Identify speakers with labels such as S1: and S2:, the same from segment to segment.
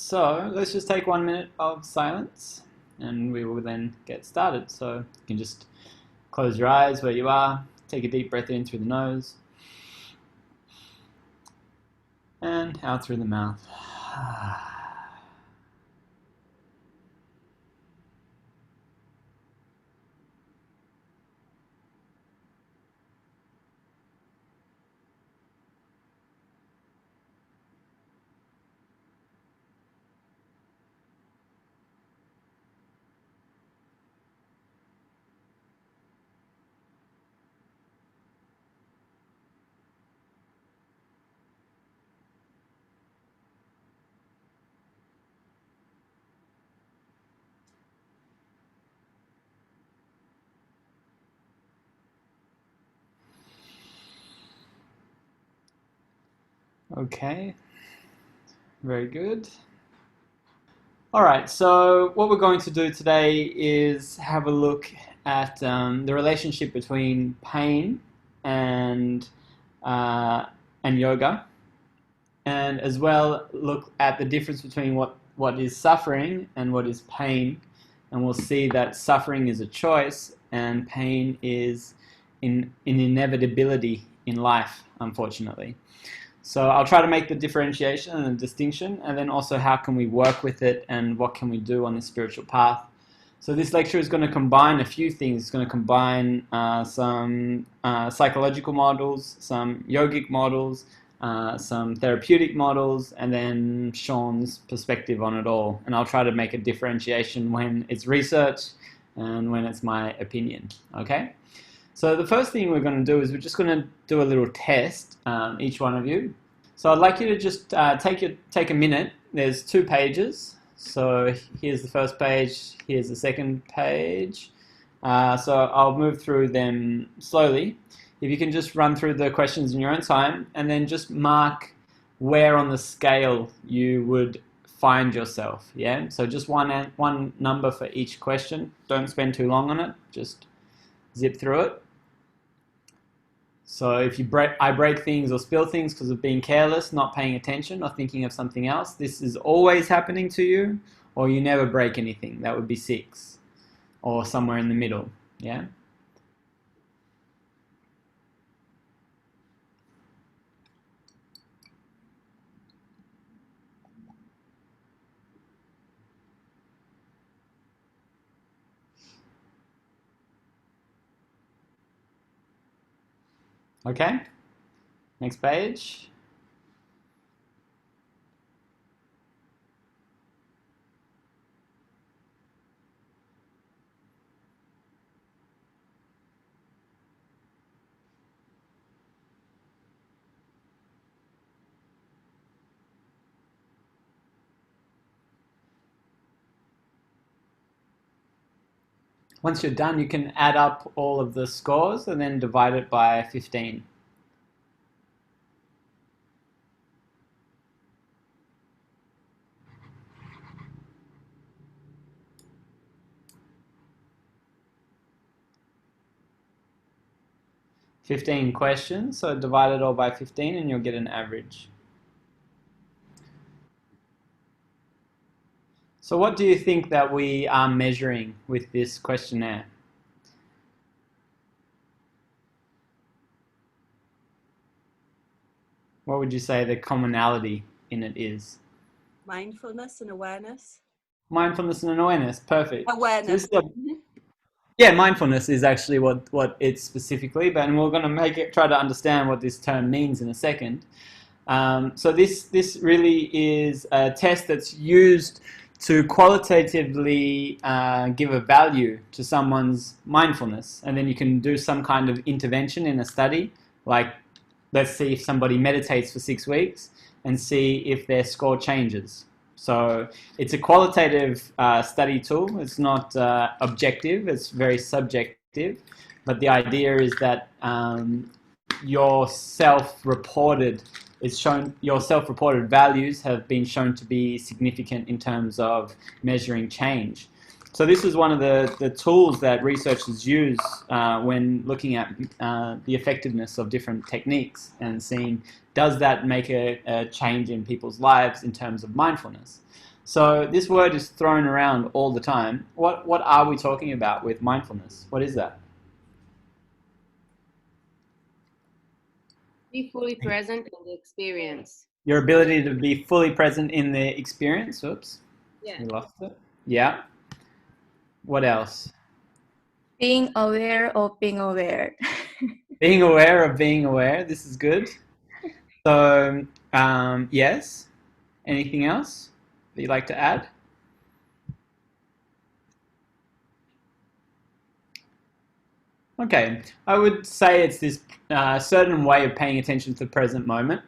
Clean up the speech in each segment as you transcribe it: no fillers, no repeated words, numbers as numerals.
S1: So let's just take 1 minute of silence and we will then get started. So you can just close your eyes where you are, take a deep breath in through the nose and out through the mouth. Okay, very good. All right, so what we're going to do today is have a look at the relationship between pain and uh, and yoga, and as well look at the difference between what is suffering and what is pain, and we'll see that suffering is a choice and pain is an inevitability in life, unfortunately. So I'll try to make the differentiation and the distinction, and then also how can we work with it and what can we do on the spiritual path. So this lecture is going to combine a few things. It's going to combine some psychological models, some yogic models, some therapeutic models, and then Sean's perspective on it all. And I'll try to make a differentiation when it's research and when it's my opinion. Okay? So the first thing we're going to do is we're just going to do a little test, each one of you. So I'd like you to just take a minute. There's 2 pages. So here's the first page, here's the second page. So I'll move through them slowly. If you can just run through the questions in your own time and then just mark where on the scale you would find yourself. Yeah. So just one number for each question. Don't spend too long on it. Just zip through it. So if I break things or spill things because of being careless, not paying attention, or thinking of something else, this is always happening to you, or you never break anything. That would be 6, or somewhere in the middle. Yeah. Okay. Next page. Once you're done, you can add up all of the scores and then divide it by 15. Fifteen questions, so divide it all by 15 and you'll get an average. So what do you think that we are measuring with this questionnaire? What would you say the commonality in it is?
S2: Mindfulness and awareness.
S1: Mindfulness and awareness, perfect.
S2: Awareness.
S1: So yeah, mindfulness is actually what it's specifically, but and we're going to try to understand what this term means in a second. So this really is a test that's used to qualitatively give a value to someone's mindfulness, and then you can do some kind of intervention in a study, like let's see if somebody meditates for 6 weeks and see if their score changes. So it's a qualitative study tool. It's not objective. It's very subjective. But the idea is that your self-reported values have been shown to be significant in terms of measuring change. So this is one of the tools that researchers use when looking at the effectiveness of different techniques and seeing, does that make a change in people's lives in terms of mindfulness? So this word is thrown around all the time. What are we talking about with mindfulness? What is that?
S3: Be fully present in the experience.
S1: Your ability to be fully present in the experience. Oops,
S3: Yeah.
S1: we lost it. Yeah. What else?
S4: Being aware of being aware.
S1: Being aware of being aware. This is good. So, yes. Anything else that you'd like to add? Okay, I would say it's this certain way of paying attention to the present moment.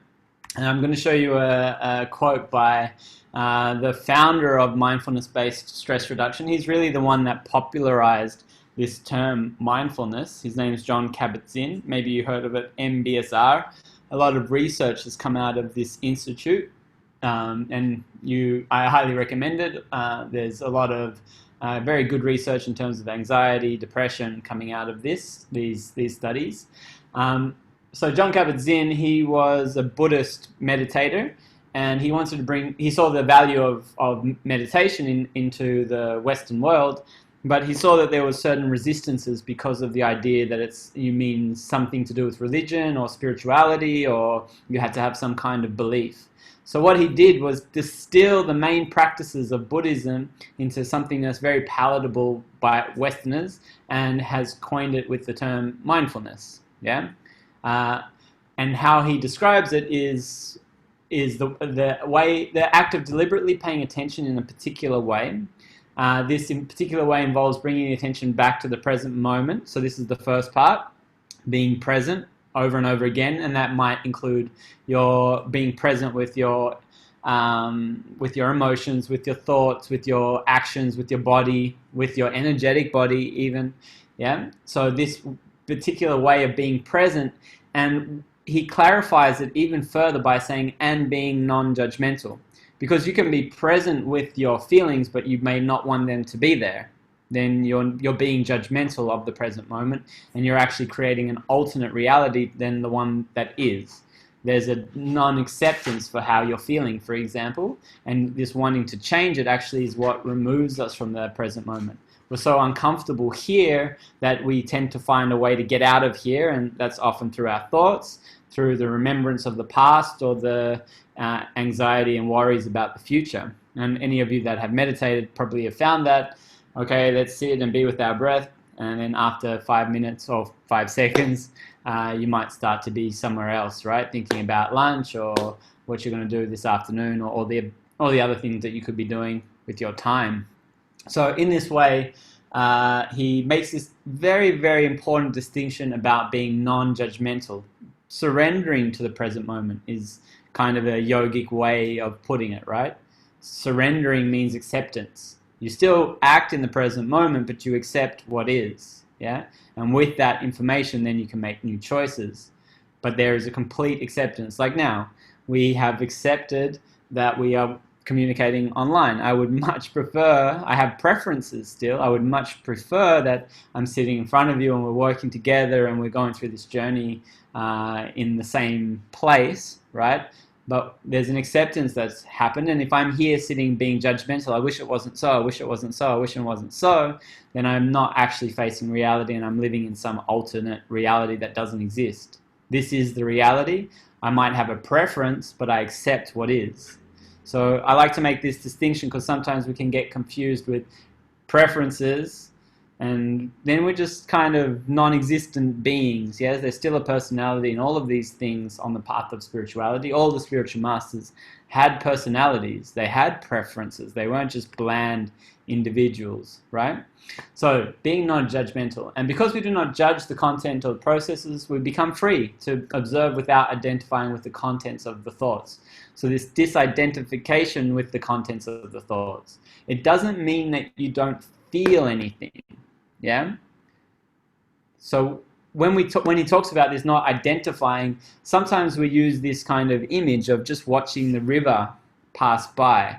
S1: And I'm going to show you a quote by the founder of mindfulness-based stress reduction. He's really the one that popularized this term mindfulness. His name is John Kabat-Zinn. Maybe you heard of it, MBSR. A lot of research has come out of this institute, and I highly recommend it. There's a lot of very good research in terms of anxiety, depression coming out of these studies. So John Kabat-Zinn, he was a Buddhist meditator, and he saw the value of meditation into the Western world, but he saw that there were certain resistances because of the idea that you mean something to do with religion or spirituality, or you had to have some kind of belief. So what he did was distill the main practices of Buddhism into something that's very palatable by Westerners, and has coined it with the term mindfulness. Yeah. And how he describes it is the act of deliberately paying attention in a particular way. This in particular way involves bringing the attention back to the present moment. So this is the first part, being present over and over again, and that might include your being present with your emotions, with your thoughts, with your actions, with your body, with your energetic body even. Yeah. So this particular way of being present, and he clarifies it even further by saying, and being non-judgmental, because you can be present with your feelings, but you may not want them to be there. Then you're being judgmental of the present moment, and you're actually creating an alternate reality than the one that is. There's a non-acceptance for how you're feeling, for example, and this wanting to change it actually is what removes us from the present moment. We're so uncomfortable here that we tend to find a way to get out of here, and that's often through our thoughts, through the remembrance of the past, or the anxiety and worries about the future. And any of you that have meditated probably have found that, okay, let's sit and be with our breath, and then after 5 minutes or 5 seconds, you might start to be somewhere else, right? Thinking about lunch or what you're going to do this afternoon, or all the other things that you could be doing with your time. So in this way, he makes this very, very important distinction about being non-judgmental. Surrendering to the present moment is kind of a yogic way of putting it, right? Surrendering means acceptance. You still act in the present moment, but you accept what is, yeah? And with that information, then you can make new choices. But there is a complete acceptance. Like now, we have accepted that we are communicating online. I would much prefer, I have preferences still, I would much prefer that I'm sitting in front of you and we're working together and we're going through this journey in the same place, right? But there's an acceptance that's happened, and if I'm here sitting being judgmental, I wish it wasn't so, I wish it wasn't so, I wish it wasn't so, then I'm not actually facing reality, and I'm living in some alternate reality that doesn't exist. This is the reality. I might have a preference, but I accept what is. So I like to make this distinction because sometimes we can get confused with preferences, and then we're just kind of non-existent beings. Yes, there's still a personality in all of these things on the path of spirituality. All the spiritual masters had personalities. They had preferences. They weren't just bland individuals, right? So being non-judgmental. And because we do not judge the content of the processes, we become free to observe without identifying with the contents of the thoughts. So this disidentification with the contents of the thoughts. It doesn't mean that you don't feel anything. Yeah. So when he talks about this not identifying, sometimes we use this kind of image of just watching the river pass by,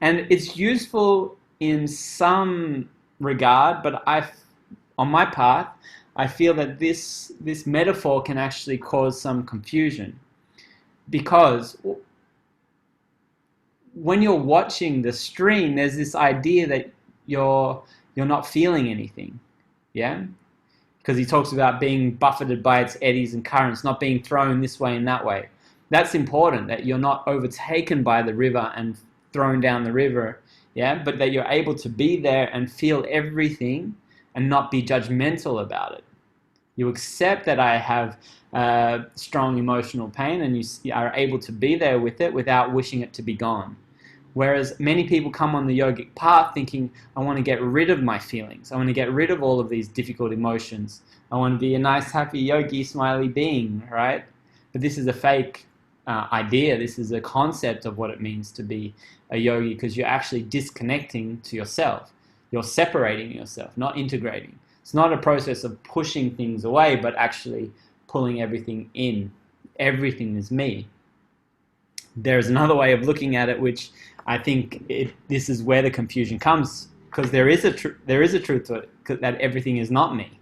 S1: and it's useful in some regard. But on my part, I feel that this metaphor can actually cause some confusion, because when you're watching the stream, there's this idea that you're not feeling anything, yeah? Because he talks about being buffeted by its eddies and currents, not being thrown this way and that way. That's important, that you're not overtaken by the river and thrown down the river, yeah? But that you're able to be there and feel everything and not be judgmental about it. You accept that I have strong emotional pain, and you are able to be there with it without wishing it to be gone. Whereas many people come on the yogic path thinking, I want to get rid of my feelings. I want to get rid of all of these difficult emotions. I want to be a nice, happy, yogi, smiley being, right? But this is a fake idea. This is a concept of what it means to be a yogi, because you're actually disconnecting to yourself. You're separating yourself, not integrating. It's not a process of pushing things away, but actually pulling everything in. Everything is me. There's another way of looking at it, which I think this is where the confusion comes, because there is a truth to it, that everything is not me.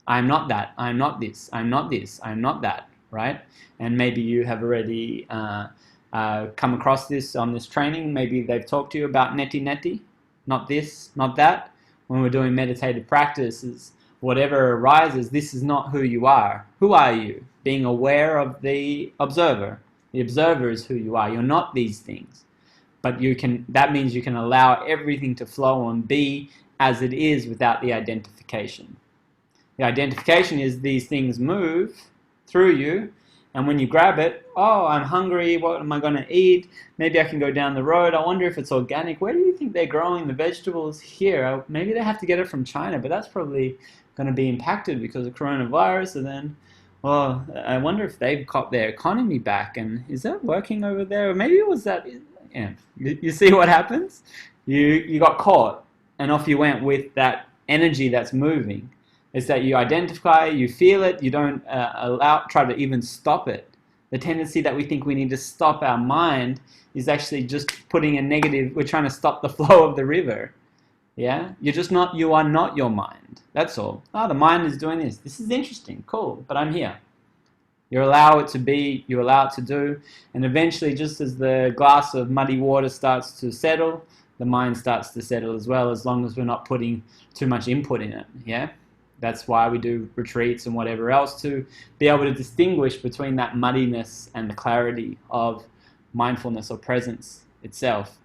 S1: I'm not that. I'm not this. I'm not this. I'm not that. Right? And maybe you have already come across this on this training. Maybe they've talked to you about neti neti, not this, not that. When we're doing meditative practices, whatever arises, this is not who you are. Who are you? Being aware of the observer. The observer is who you are. You're not these things. But that means you can allow everything to flow and be as it is without the identification. The identification is these things move through you, and when you grab it, oh, I'm hungry, what am I going to eat? Maybe I can go down the road. I wonder if it's organic. Where do you think they're growing the vegetables here? Maybe they have to get it from China, but that's probably going to be impacted because of coronavirus. And then, well, I wonder if they've got their economy back, and is that working over there? Or maybe it was that, yeah. You see what happens? You got caught, and off you went with that energy that's moving. It's that you identify, you feel it, you don't try to even stop it. The tendency that we think we need to stop our mind is actually just putting a negative, we're trying to stop the flow of the river. Yeah? You are not your mind. That's all. Oh, the mind is doing this. This is interesting, cool, but I'm here. You allow it to be, you allow it to do, and eventually, just as the glass of muddy water starts to settle, the mind starts to settle as well, as long as we're not putting too much input in it, yeah? That's why we do retreats and whatever else, to be able to distinguish between that muddiness and the clarity of mindfulness or presence itself.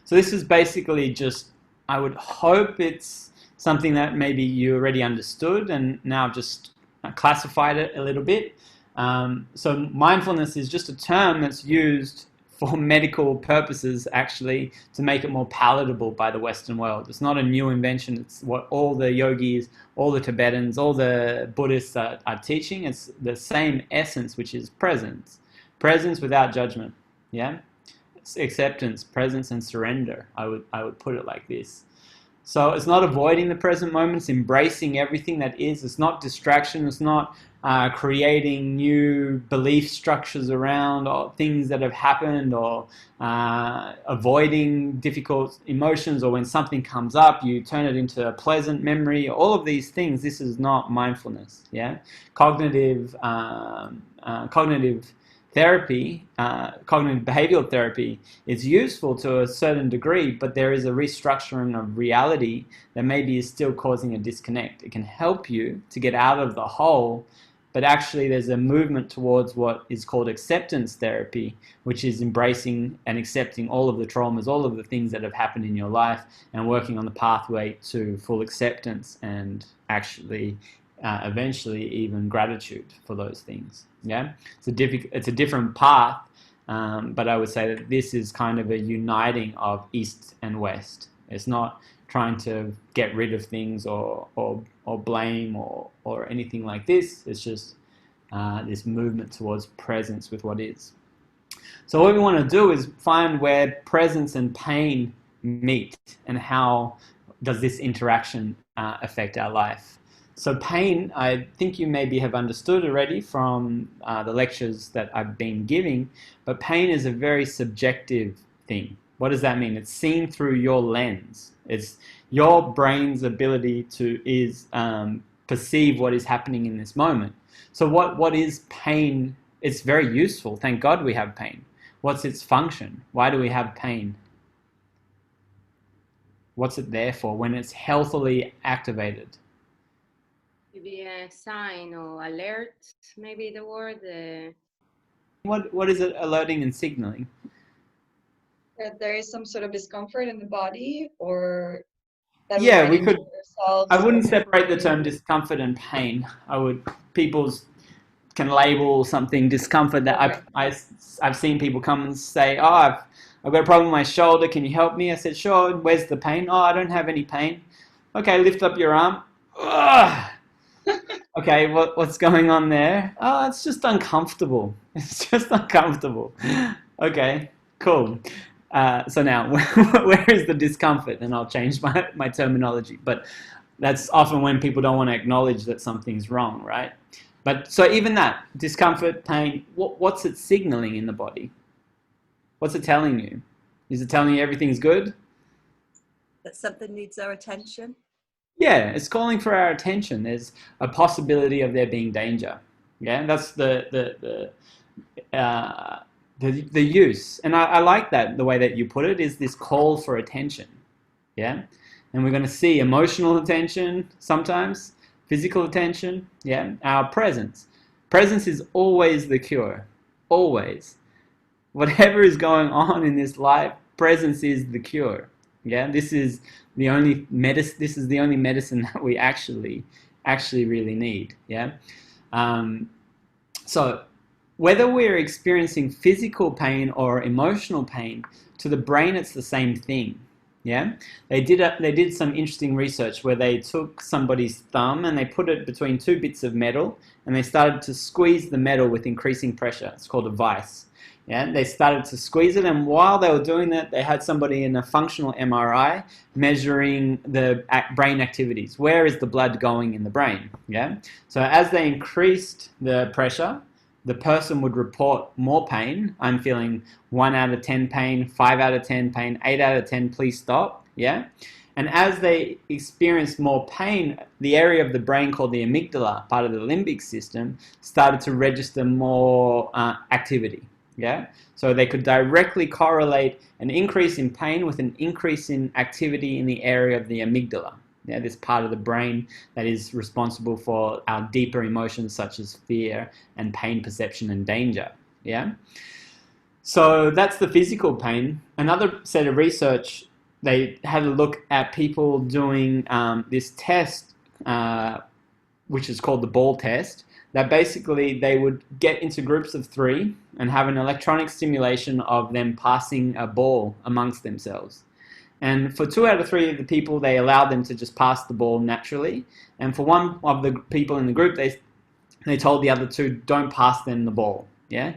S1: So this is basically just, I would hope it's something that maybe you already understood, and now I've just classified it a little bit. So mindfulness is just a term that's used for medical purposes, actually, to make it more palatable by the Western world. It's not a new invention. It's what all the yogis, all the Tibetans, all the Buddhists are teaching. It's the same essence, which is presence. Presence without judgment. Yeah? It's acceptance, presence, and surrender. I would put it like this. So it's not avoiding the present moment. It's embracing everything that is. It's not distraction. It's not creating new belief structures around or things that have happened, or avoiding difficult emotions, or when something comes up, you turn it into a pleasant memory. All of these things, this is not mindfulness. Yeah, cognitive therapy, cognitive behavioral therapy is useful to a certain degree, but there is a restructuring of reality that maybe is still causing a disconnect. It can help you to get out of the hole, but actually there's a movement towards what is called acceptance therapy, which is embracing and accepting all of the traumas, all of the things that have happened in your life, and working on the pathway to full acceptance and actually eventually even gratitude for those things. Yeah, it's a different path, but I would say that this is kind of a uniting of East and West. It's not trying to get rid of things or blame or anything like this. It's just this movement towards presence with what is. So what we want to do is find where presence and pain meet, and how does this interaction affect our life. So pain, I think you maybe have understood already from the lectures that I've been giving, but pain is a very subjective thing. What does that mean? It's seen through your lens. It's your brain's ability to perceive what is happening in this moment. So what is pain? It's very useful. Thank God we have pain. What's its function? Why do we have pain? What's it there for when it's healthily activated?
S3: Maybe a sign or alert, maybe the word.
S1: What is it alerting and signaling?
S5: That there is some sort of discomfort in the body, or that we
S1: Yeah,
S5: might
S1: we
S5: injure
S1: could. I
S5: ourselves.
S1: wouldn't separate the term discomfort and pain. People's can label something discomfort that
S5: Okay.
S1: I've seen people come and say, oh, I've got a problem with my shoulder, can you help me? I said, sure, where's the pain? Oh, I don't have any pain. Okay, lift up your arm. Ugh. Okay, what's going on there? Oh, it's just uncomfortable. It's just uncomfortable. Okay, cool. So now, where is the discomfort? And I'll change my terminology. But that's often when people don't want to acknowledge that something's wrong, right? But so even that, discomfort, pain, what's it signaling in the body? What's it telling you? Is it telling you everything's good?
S2: That something needs our attention.
S1: Yeah, it's calling for our attention. There's a possibility of there being danger. Yeah, that's the use. And I like that, the way that you put it, is this call for attention. Yeah, and we're going to see emotional attention sometimes, physical attention. Yeah, our presence. Presence is always the cure. Always. Whatever is going on in this life, presence is the cure. Yeah, this is the only medicine. This is the only medicine that we actually really need. Yeah. So whether we're experiencing physical pain or emotional pain, to the brain it's the same thing. Yeah, they did some interesting research where they took somebody's thumb and they put it between two bits of metal and they started to squeeze the metal with increasing pressure. It's called a vice. Yeah, they started to squeeze it, and while they were doing that, they had somebody in a functional MRI measuring the brain activities. Where is the blood going in the brain? Yeah, so as they increased the pressure, the person would report more pain. I'm feeling 1 out of 10 pain, 5 out of 10 pain, 8 out of 10, please stop. Yeah, and as they experienced more pain, the area of the brain called the amygdala, part of the limbic system, started to register more activity. Yeah, so they could directly correlate an increase in pain with an increase in activity in the area of the amygdala. Yeah, this part of the brain that is responsible for our deeper emotions such as fear and pain perception and danger. Yeah, so that's the physical pain. Another set of research, they had a look at people doing this test, which is called the ball test, that basically they would get into groups of 3 and have an electronic simulation of them passing a ball amongst themselves. And for 2 out of 3 of the people, they allowed them to just pass the ball naturally. And for one of the people in the group, they told the other 2, don't pass them the ball. Yeah,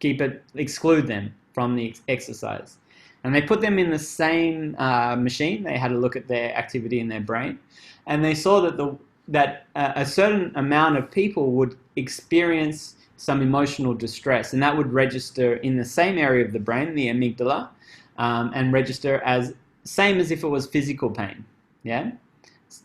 S1: exclude them from the exercise. And they put them in the same machine. They had a look at their activity in their brain, and they saw that a certain amount of people would experience some emotional distress, and that would register in the same area of the brain, the amygdala, and register as same as if it was physical pain. Yeah,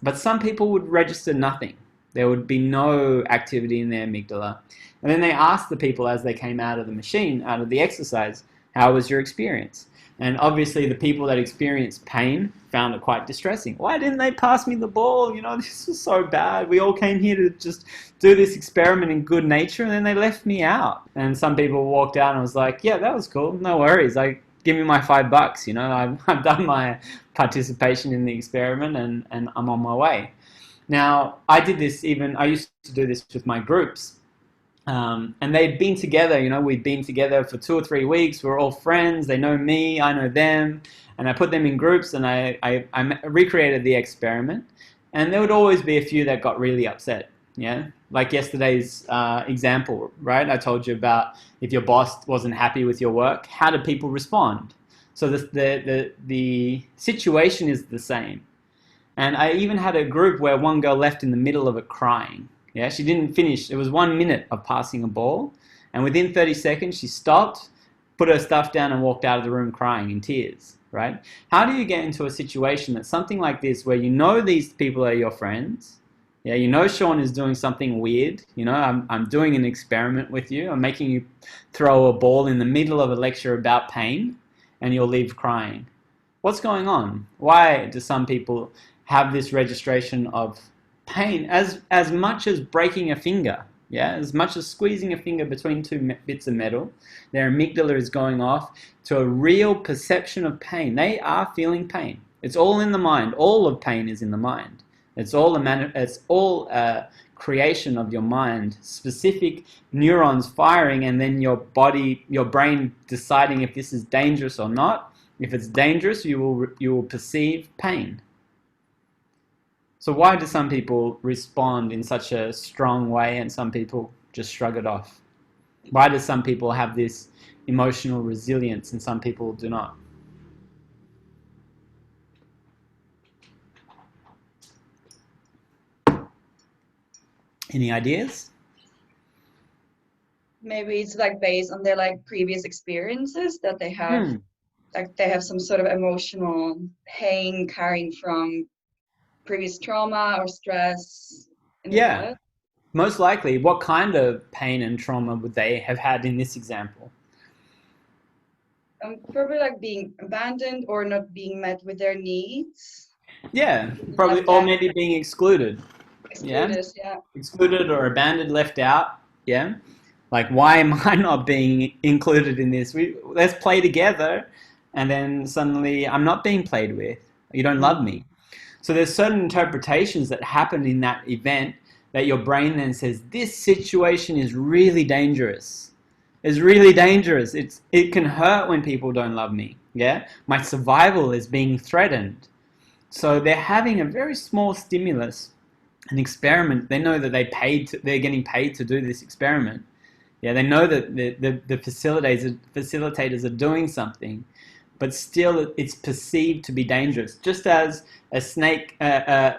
S1: but some people would register nothing. There would be no activity in their amygdala. And then they asked the people as they came out of the machine, out of the exercise, how was your experience? And obviously the people that experienced pain found it quite distressing. Why didn't they pass me the ball? You know, this was so bad. We all came here to just do this experiment in good nature, and then they left me out. And some people walked out and was like, yeah, that was cool. No worries. Give me my $5. You know, I've done my participation in the experiment, and I'm on my way. Now, I used to do this with my groups. And they'd been together, you know, we'd been together for 2 or 3 weeks. We're all friends. They know me, I know them. And I put them in groups and I recreated the experiment. And there would always be a few that got really upset, yeah? Like yesterday's example, right? I told you about if your boss wasn't happy with your work, how do people respond? So the situation is the same. And I even had a group where one girl left in the middle of it crying. Yeah, she didn't finish. It was 1 minute of passing a ball. And within 30 seconds, she stopped, put her stuff down and walked out of the room crying in tears, right? How do you get into a situation that's something like this where you know these people are your friends, Yeah, you know Sean is doing something weird. You know, I'm doing an experiment with you. I'm making you throw a ball in the middle of a lecture about pain, and you'll leave crying. What's going on? Why do some people have this registration of pain as much as breaking a finger? Yeah, as much as squeezing a finger between two bits of metal, their amygdala is going off to a real perception of pain. They are feeling pain. It's all in the mind. All of pain is in the mind. It's all a creation of your mind, specific neurons firing, and then your body, your brain deciding if this is dangerous or not. If it's dangerous, you will perceive pain. So why do some people respond in such a strong way and some people just shrug it off? Why do some people have this emotional resilience and some people do not? Any ideas?
S5: Maybe it's like based on their like previous experiences that they have, like they have some sort of emotional pain carrying from previous trauma or stress in their
S1: Yeah,
S5: head.
S1: most likely. What kind of pain and trauma would they have had in this example?
S5: Probably like being abandoned or not being met with their needs.
S1: Yeah, probably,
S5: Left
S1: or
S5: out,
S1: maybe being excluded. Yeah,
S5: excluded, yeah.
S1: excluded or abandoned, left out. Yeah, like why am I not being included in this? Let's play together, and then suddenly I'm not being played with. You don't love me. So there's certain interpretations that happen in that event that your brain then says, this situation is really dangerous. It's really dangerous. It can hurt when people don't love me. Yeah, my survival is being threatened. So they're having a very small stimulus, an experiment. They know that they're getting paid to do this experiment. Yeah, they know that the facilitators are doing something, but still it's perceived to be dangerous. Just as a snake,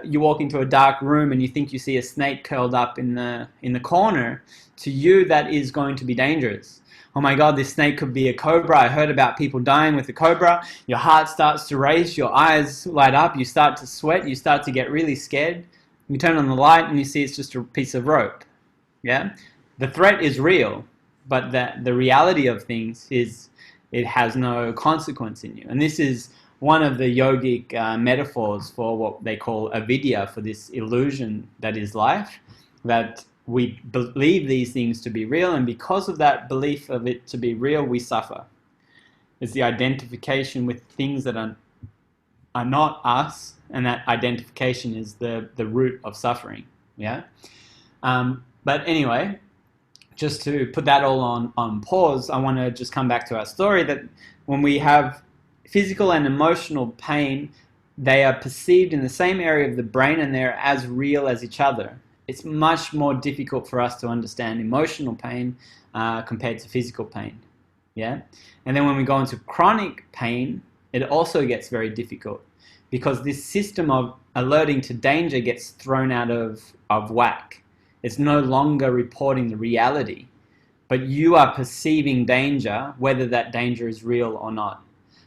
S1: you walk into a dark room and you think you see a snake curled up in the corner, to you that is going to be dangerous. Oh my God, this snake could be a cobra. I heard about people dying with a cobra. Your heart starts to race, your eyes light up, you start to sweat, you start to get really scared. You turn on the light and you see it's just a piece of rope. Yeah, the threat is real, but the reality of things is it has no consequence in you. And this is one of the yogic metaphors for what they call avidya, for this illusion that is life, that we believe these things to be real, and because of that belief of it to be real, we suffer. It's the identification with things that are not us, and that identification is the root of suffering. Yeah. But anyway, just to put that all on pause, I want to just come back to our story that when we have physical and emotional pain, they are perceived in the same area of the brain and they're as real as each other. It's much more difficult for us to understand emotional pain compared to physical pain. Yeah? And then when we go into chronic pain, it also gets very difficult because this system of alerting to danger gets thrown out of whack. It's no longer reporting the reality, but you are perceiving danger, whether that danger is real or not.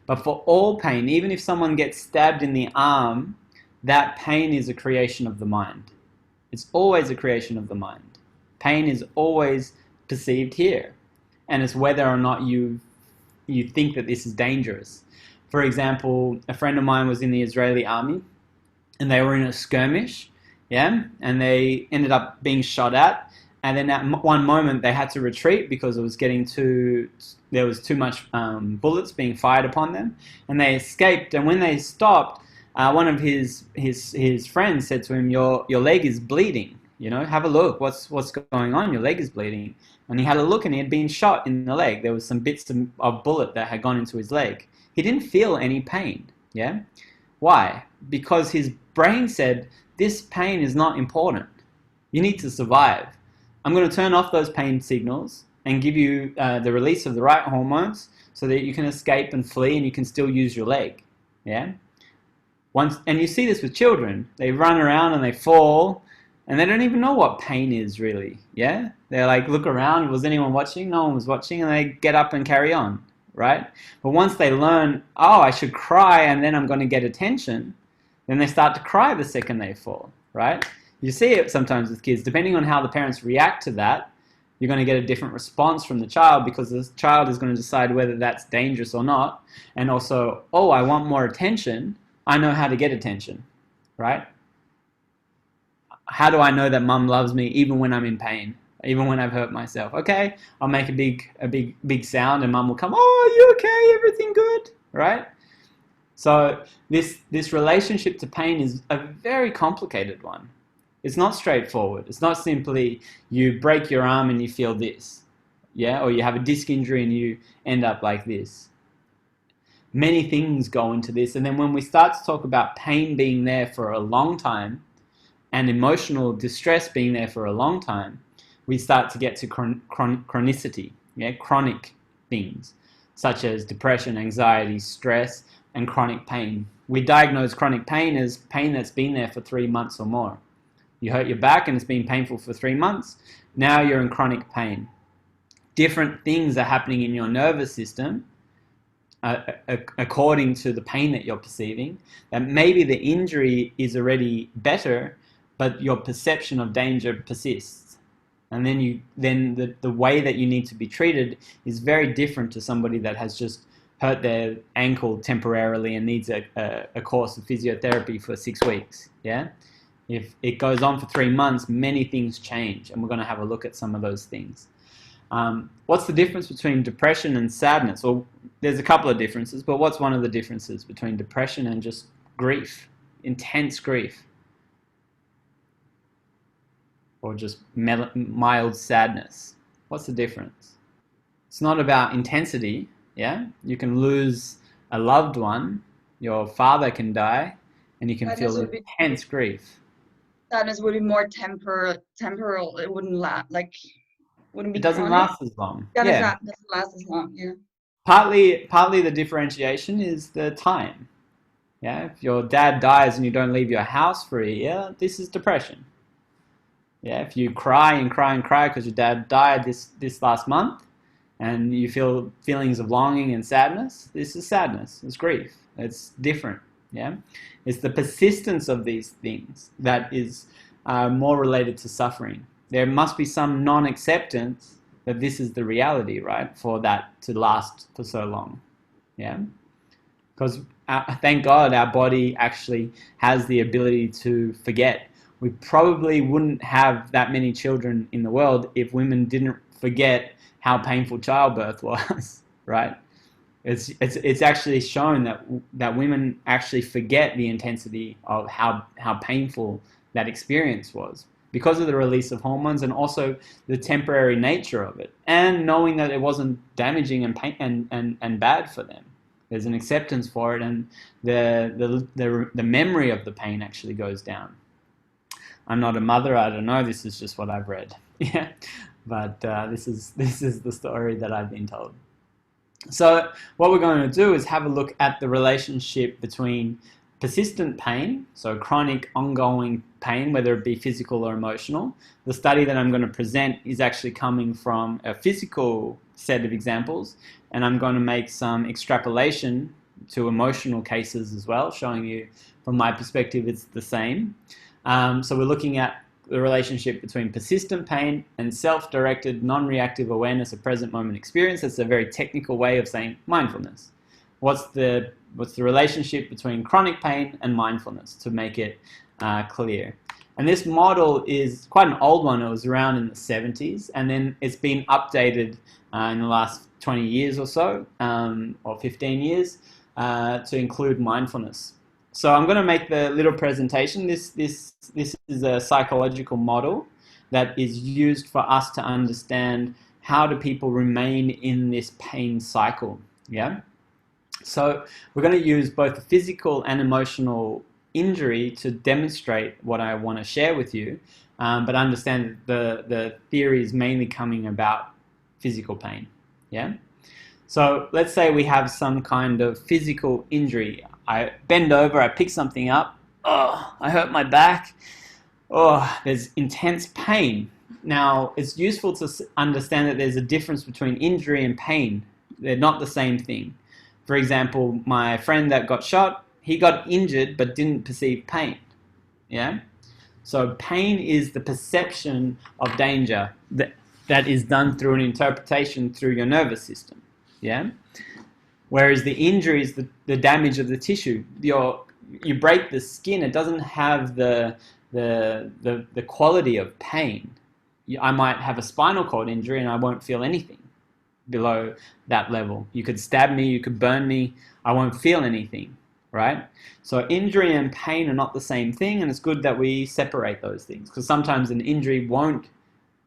S1: But for all pain, even if someone gets stabbed in the arm, that pain is a creation of the mind. It's always a creation of the mind. Pain is always perceived here, and it's whether or not you think that this is dangerous. For example, a friend of mine was in the Israeli army, and they were in a skirmish, yeah, and they ended up being shot at, and then at one moment they had to retreat because it was there was too much bullets being fired upon them, and they escaped. And when they stopped, one of his friends said to him, "Your leg is bleeding. You know, have a look. What's going on? Your leg is bleeding." And he had a look, and he had been shot in the leg. There was some bits of bullet that had gone into his leg. He didn't feel any pain. Yeah, why? Because his brain said, this pain is not important. You need to survive. I'm going to turn off those pain signals and give you the release of the right hormones so that you can escape and flee and you can still use your leg. Yeah? And you see this with children. They run around and they fall and they don't even know what pain is really. Yeah? They're like, look around. Was anyone watching? No one was watching. And they get up and carry on. Right? But once they learn, oh, I should cry and then I'm going to get attention, then they start to cry the second they fall, right? You see it sometimes with kids. Depending on how the parents react to that, you're going to get a different response from the child, because the child is going to decide whether that's dangerous or not. And also, oh, I want more attention. I know how to get attention, right? How do I know that mum loves me even when I'm in pain, even when I've hurt myself? Okay, I'll make a big sound, and mum will come. Oh, are you okay? Everything good, right? So this relationship to pain is a very complicated one. It's not straightforward. It's not simply you break your arm and you feel this, yeah, or you have a disc injury and you end up like this. Many things go into this, and then when we start to talk about pain being there for a long time and emotional distress being there for a long time, we start to get to chronicity, yeah, chronic things such as depression, anxiety, stress, and chronic pain. We diagnose chronic pain as pain that's been there for 3 months or more. You hurt your back and it's been painful for 3 months. Now you're in chronic pain. Different things are happening in your nervous system according to the pain that you're perceiving. That maybe the injury is already better, but your perception of danger persists. And then the way that you need to be treated is very different to somebody that has just hurt their ankle temporarily and needs a course of physiotherapy for 6 weeks. Yeah. If it goes on for 3 months, many things change, and we're going to have a look at some of those things. What's the difference between depression and sadness? Well, there's a couple of differences, but what's one of the differences between depression and just grief, intense grief, or just mild sadness? What's the difference? It's not about intensity, yeah? You can lose a loved one, your father can die, and you can feel intense grief.
S5: Sadness would be more temporal. It wouldn't wouldn't be
S1: It doesn't
S5: chronic.
S1: last as long.
S5: Yeah, it doesn't last as long. Yeah.
S1: Partly the differentiation is the time. Yeah, if your dad dies and you don't leave your house for a year, this is depression. Yeah, if you cry and cry and cry because your dad died this last month, and you feel feelings of longing and sadness, this is sadness. It's grief. It's different. Yeah, it's the persistence of these things that is more related to suffering. There must be some non-acceptance that this is the reality, right, for that to last for so long. Yeah, because thank God our body actually has the ability to forget. We probably wouldn't have that many children in the world if women didn't forget how painful childbirth was, right? It's actually shown that women actually forget the intensity of how painful that experience was because of the release of hormones, and also the temporary nature of it, and knowing that it wasn't damaging and pain and bad for them. There's an acceptance for it, and the memory of the pain actually goes down. I'm not a mother, I don't know, this is just what I've read. Yeah, but this is the story that I've been told. So what we're going to do is have a look at the relationship between persistent pain, so chronic ongoing pain, whether it be physical or emotional. The study that I'm going to present is actually coming from a physical set of examples, and I'm going to make some extrapolation to emotional cases as well, showing you from my perspective it's the same. So we're looking at the relationship between persistent pain and self-directed, non-reactive awareness of present moment experience. That's a very technical way of saying mindfulness. What's the relationship between chronic pain and mindfulness, to make it clear? And this model is quite an old one. It was around in the 70s, and then it's been updated in the last 20 years or so, or 15 years, to include mindfulness. So I'm going to make the little presentation. This is a psychological model that is used for us to understand how do people remain in this pain cycle. Yeah. So we're going to use both the physical and emotional injury to demonstrate what I want to share with you, but understand that the theory is mainly coming about physical pain. Yeah. So let's say we have some kind of physical injury. I bend over, I pick something up, oh, I hurt my back, oh, there's intense pain. Now, it's useful to understand that there's a difference between injury and pain. They're not the same thing. For example, my friend that got shot, he got injured but didn't perceive pain. Yeah? So pain is the perception of danger that is done through an interpretation through your nervous system. Yeah. Whereas the injury is the damage of the tissue. You break the skin, it doesn't have the quality of pain. I might have a spinal cord injury and I won't feel anything below that level. You could stab me, you could burn me, I won't feel anything, right? So injury and pain are not the same thing, and it's good that we separate those things, because sometimes an injury won't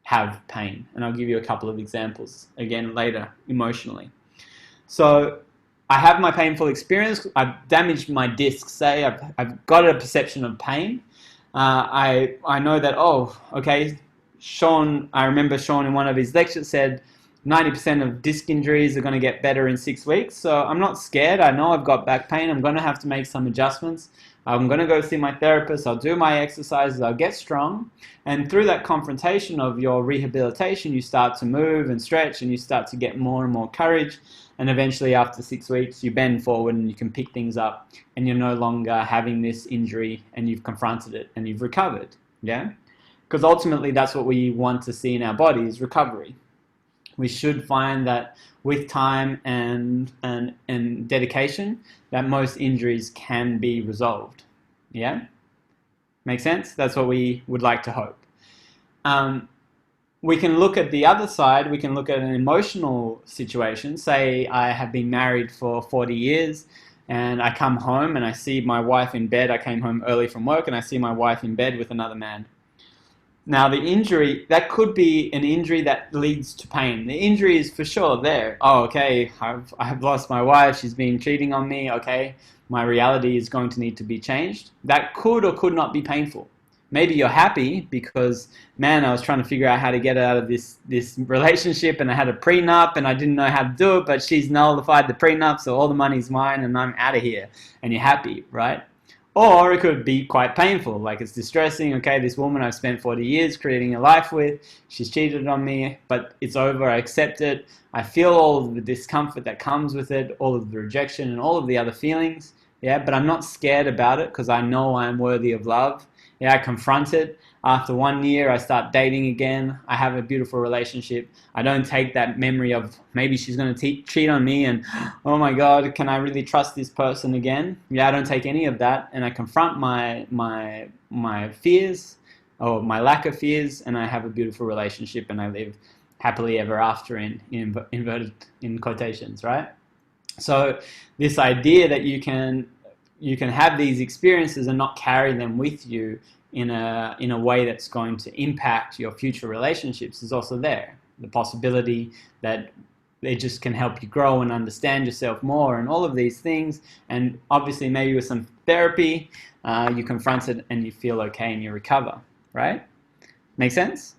S1: have pain, and I'll give you a couple of examples again later emotionally. So I have my painful experience, I've damaged my disc, say, I've got a perception of pain. I know that, oh, okay, Sean, I remember Sean in one of his lectures said 90% of disc injuries are going to get better in 6 weeks. So I'm not scared. I know I've got back pain. I'm going to have to make some adjustments. I'm going to go see my therapist. I'll do my exercises. I'll get strong. And through that confrontation of your rehabilitation, you start to move and stretch, and you start to get more and more courage. And eventually after 6 weeks, you bend forward and you can pick things up, and you're no longer having this injury, and you've confronted it and you've recovered. Yeah? Because ultimately that's what we want to see in our body is recovery. We should find that with time and dedication, that most injuries can be resolved. Yeah? Make sense? That's what we would like to hope. We can look at the other side. We can look at an emotional situation. Say I have been married for 40 years and I come home and I see my wife in bed. I came home early from work and I see my wife in bed with another man. Now the injury, that could be an injury that leads to pain. The injury is for sure there. Oh, okay, I've lost my wife, she's been cheating on me, okay, my reality is going to need to be changed. That could or could not be painful. Maybe you're happy because, man, I was trying to figure out how to get out of this relationship and I had a prenup and I didn't know how to do it, but she's nullified the prenup, so all the money's mine and I'm out of here. And you're happy, right? Or it could be quite painful, like it's distressing. Okay, this woman I've spent 40 years creating a life with, she's cheated on me, but it's over, I accept it. I feel all of the discomfort that comes with it, all of the rejection and all of the other feelings, yeah, but I'm not scared about it because I know I'm worthy of love. Yeah, I confront it. After 1 year, I start dating again. I have a beautiful relationship. I don't take that memory of maybe she's going to cheat on me and, oh my God, can I really trust this person again? Yeah, I don't take any of that, and I confront my fears or my lack of fears, and I have a beautiful relationship, and I live happily ever after in inverted in quotations, right? So this idea that you can have these experiences and not carry them with you in a way that's going to impact your future relationships is also there. The possibility that they just can help you grow and understand yourself more and all of these things. And obviously maybe with some therapy, you confront it and you feel okay and you recover, right? Make sense?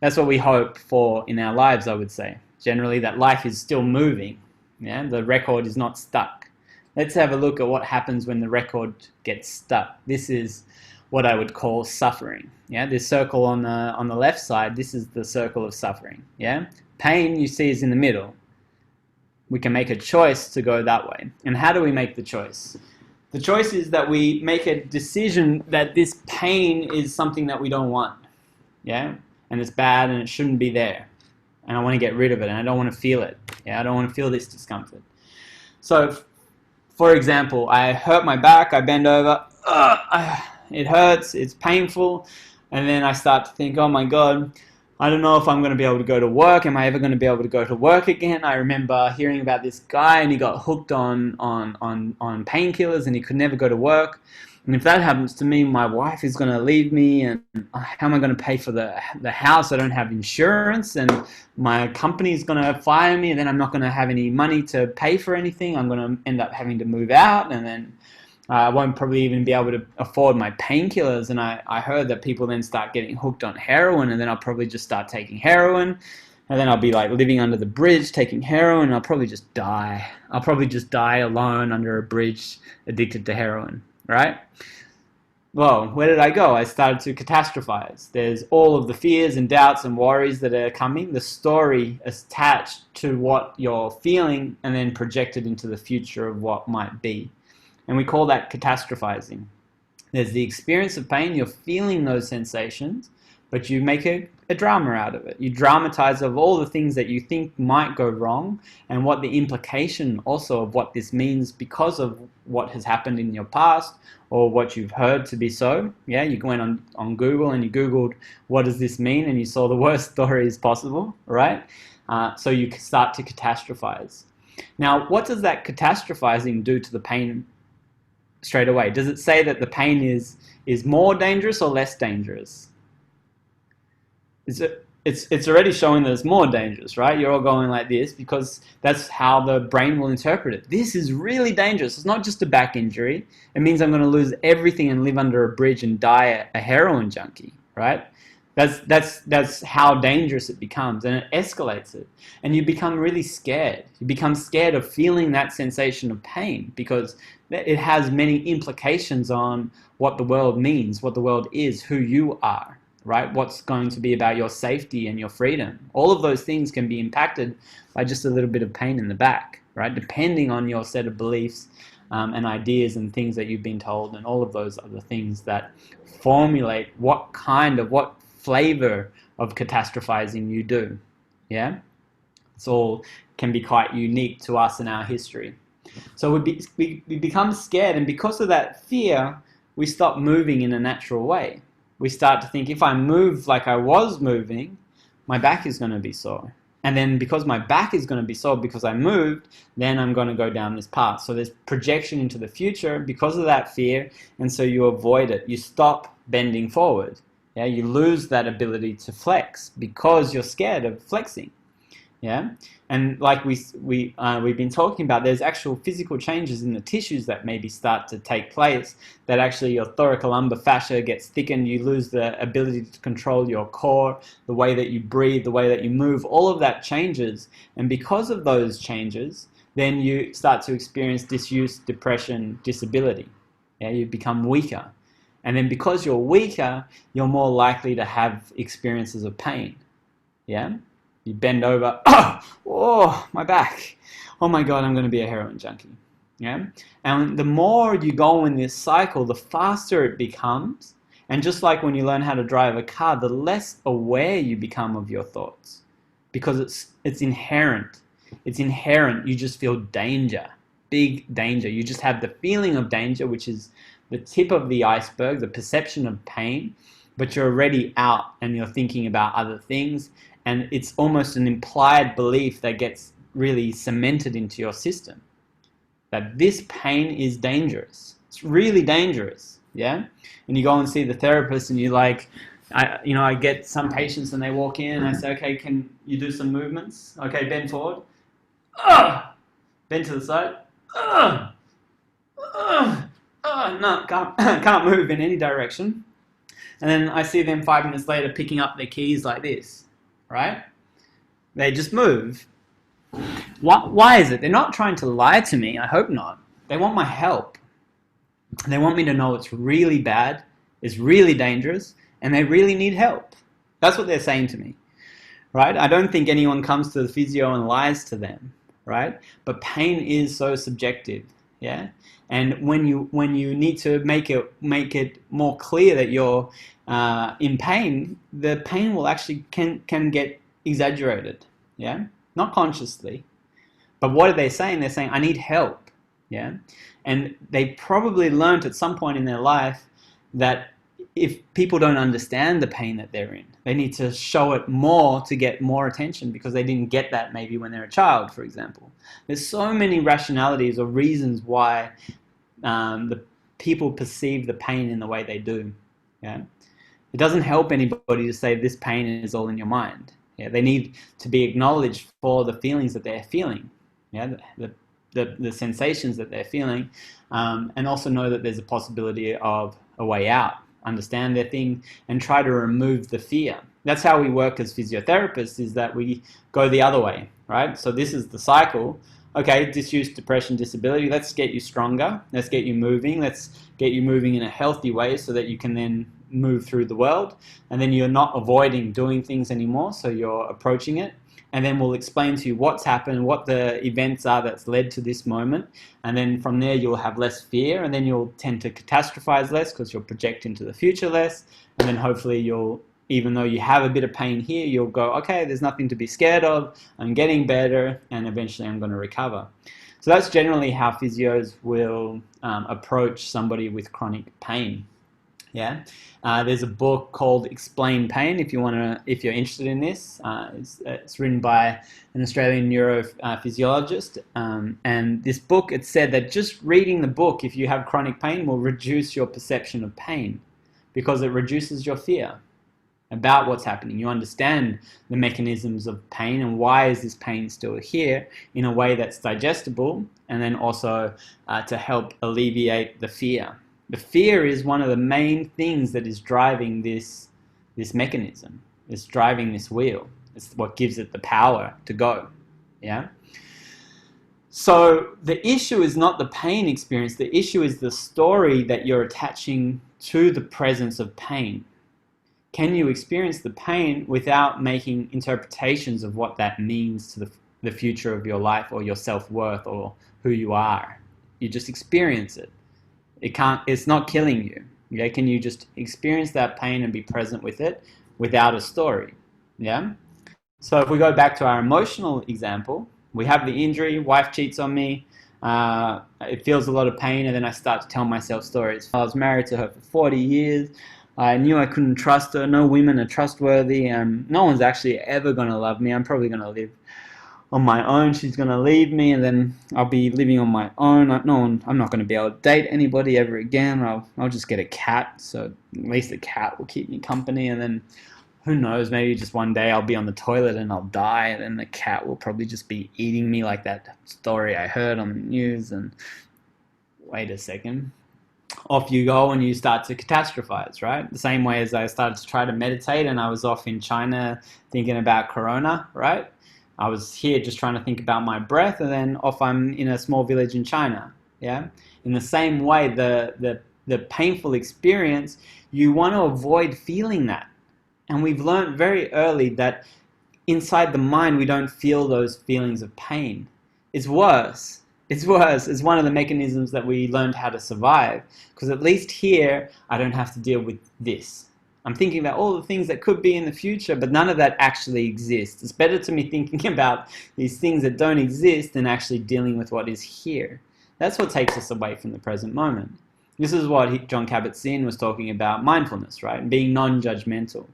S1: That's what we hope for in our lives, I would say. Generally, that life is still moving. Yeah? The record is not stuck. Let's have a look at what happens when the record gets stuck. This is what I would call suffering. Yeah, this circle on the left side, this is the circle of suffering. Yeah, pain you see is in the middle. We can make a choice to go that way. And how do we make the choice? The choice is that we make a decision that this pain is something that we don't want. Yeah, and it's bad and it shouldn't be there. And I want to get rid of it and I don't want to feel it. Yeah, I don't want to feel this discomfort. So, for example, I hurt my back, I bend over, it hurts, it's painful, and then I start to think, oh my God, I don't know if I'm going to be able to go to work. Am I ever going to be able to go to work again? I remember hearing about this guy and he got hooked on painkillers and he could never go to work. And if that happens to me, my wife is going to leave me, and how am I going to pay for the house? I don't have insurance, and my company is going to fire me, and then I'm not going to have any money to pay for anything. I'm going to end up having to move out, and then I won't probably even be able to afford my painkillers. And I heard that people then start getting hooked on heroin, and then I'll probably just start taking heroin, and then I'll be like living under the bridge taking heroin, and I'll probably just die. I'll probably just die alone under a bridge addicted to heroin. Right? Well, where did I go? I started to catastrophize. There's all of the fears and doubts and worries that are coming, the story attached to what you're feeling and then projected into the future of what might be. And we call that catastrophizing. There's the experience of pain, you're feeling those sensations, but you make a drama out of it. You dramatize of all the things that you think might go wrong and what the implication also of what this means because of what has happened in your past or what you've heard to be so. Yeah, you went on Google and you Googled, what does this mean? And you saw the worst stories possible, right? So you start to catastrophize. Now, what does that catastrophizing do to the pain straight away? Does it say that the pain is more dangerous or less dangerous? It's already showing that it's more dangerous, right? You're all going like this because that's how the brain will interpret it. This is really dangerous. It's not just a back injury. It means I'm going to lose everything and live under a bridge and die a heroin junkie, right? That's how dangerous it becomes, and it escalates it. And you become really scared. You become scared of feeling that sensation of pain because it has many implications on what the world means, what the world is, who you are, right? What's going to be about your safety and your freedom. All of those things can be impacted by just a little bit of pain in the back, right? Depending on your set of beliefs and ideas and things that you've been told and all of those other things that formulate what flavor of catastrophizing you do. Yeah, it's all can be quite unique to us in our history. So we become scared, and because of that fear, we stop moving in a natural way. We start to think, if I move like I was moving, my back is going to be sore. And then because my back is going to be sore because I moved, then I'm going to go down this path. So there's projection into the future because of that fear, and so you avoid it. You stop bending forward. Yeah, you lose that ability to flex because you're scared of flexing. Yeah, and like we've been talking about, there's actual physical changes in the tissues that maybe start to take place, that actually your thoracolumbar fascia gets thickened, you lose the ability to control your core, the way that you breathe, the way that you move, all of that changes. And because of those changes, then you start to experience disuse, depression, disability. Yeah, you become weaker. And then because you're weaker, you're more likely to have experiences of pain. Yeah? You bend over, oh, my back. Oh my God, I'm going to be a heroin junkie. Yeah? And the more you go in this cycle, the faster it becomes. And just like when you learn how to drive a car, the less aware you become of your thoughts. Because it's inherent. It's inherent. You just feel danger, big danger. You just have the feeling of danger, which is the tip of the iceberg, the perception of pain, but you're already out and you're thinking about other things, and it's almost an implied belief that gets really cemented into your system, that this pain is dangerous. It's really dangerous, yeah? And you go and see the therapist and you like, I get some patients and they walk in and I say, okay, can you do some movements? Okay, bend forward. Bend to the side. No, can't move in any direction. And then I see them 5 minutes later picking up their keys like this, right? They just move. Why is it? They're not trying to lie to me, I hope not. They want my help. They want me to know it's really bad, it's really dangerous, and they really need help. That's what they're saying to me, right? I don't think anyone comes to the physio and lies to them, right? But pain is so subjective, yeah? And when you need to make it more clear that you're in pain, the pain will actually can get exaggerated, yeah, not consciously. But what are they saying? They're saying, I need help, yeah, and they probably learned at some point in their life that if people don't understand the pain that they're in, they need to show it more to get more attention because they didn't get that maybe when they're a child, for example. There's so many rationalities or reasons why the people perceive the pain in the way they do. Yeah, it doesn't help anybody to say this pain is all in your mind. Yeah, they need to be acknowledged for the feelings that they're feeling. Yeah, the sensations that they're feeling, and also know that there's a possibility of a way out. Understand their thing and try to remove the fear. That's how we work as physiotherapists, is that we go the other way, right? So this is the cycle. Okay, disuse, depression, disability, let's get you stronger. Let's get you moving. Let's get you moving in a healthy way so that you can then move through the world. And then you're not avoiding doing things anymore, so you're approaching it. and then we'll explain to you what's happened, what the events are that's led to this moment, and then from there you'll have less fear, and then you'll tend to catastrophize less because you'll project into the future less, and then hopefully you'll, even though you have a bit of pain here, you'll go, okay, there's nothing to be scared of, I'm getting better, and eventually I'm going to recover. So that's generally how physios will approach somebody with chronic pain. Yeah, there's a book called Explain Pain if you're interested in this. It's written by an Australian neurophysiologist, and this book, it said that just reading the book, if you have chronic pain, will reduce your perception of pain because it reduces your fear about what's happening. You understand the mechanisms of pain and why is this pain still here in a way that's digestible, and then also to help alleviate the fear. The fear is one of the main things that is driving this mechanism. It's driving this wheel. It's what gives it the power to go. Yeah. So the issue is not the pain experience. The issue is the story that you're attaching to the presence of pain. Can you experience the pain without making interpretations of what that means to the future of your life or your self-worth or who you are? You just experience it. It's not killing you. Yeah? Can you just experience that pain and be present with it without a story? Yeah? So if we go back to our emotional example, we have the injury, wife cheats on me, it feels a lot of pain, and then I start to tell myself stories. I was married to her for 40 years. I knew I couldn't trust her. No women are trustworthy, and no one's actually ever going to love me. I'm probably going to live on my own. She's going to leave me, and then I'll be living on my own. I'm not going to be able to date anybody ever again. I'll just get a cat, so at least the cat will keep me company, and then who knows, maybe just one day I'll be on the toilet and I'll die, and then the cat will probably just be eating me like that story I heard on the news. And wait a second, off you go and you start to catastrophize, right? The same way as I started to try to meditate and I was off in China thinking about Corona, right? I was here just trying to think about my breath, and then off I'm in a small village in China. Yeah. In the same way, the painful experience, you want to avoid feeling that. And we've learned very early that inside the mind, we don't feel those feelings of pain. It's worse. It's worse. It's one of the mechanisms that we learned how to survive. Because at least here, I don't have to deal with this. I'm thinking about all the things that could be in the future, but none of that actually exists. It's better to me thinking about these things that don't exist than actually dealing with what is here. That's what takes us away from the present moment. This is what John Kabat-Zinn was talking about, mindfulness, right? Being non-judgmental.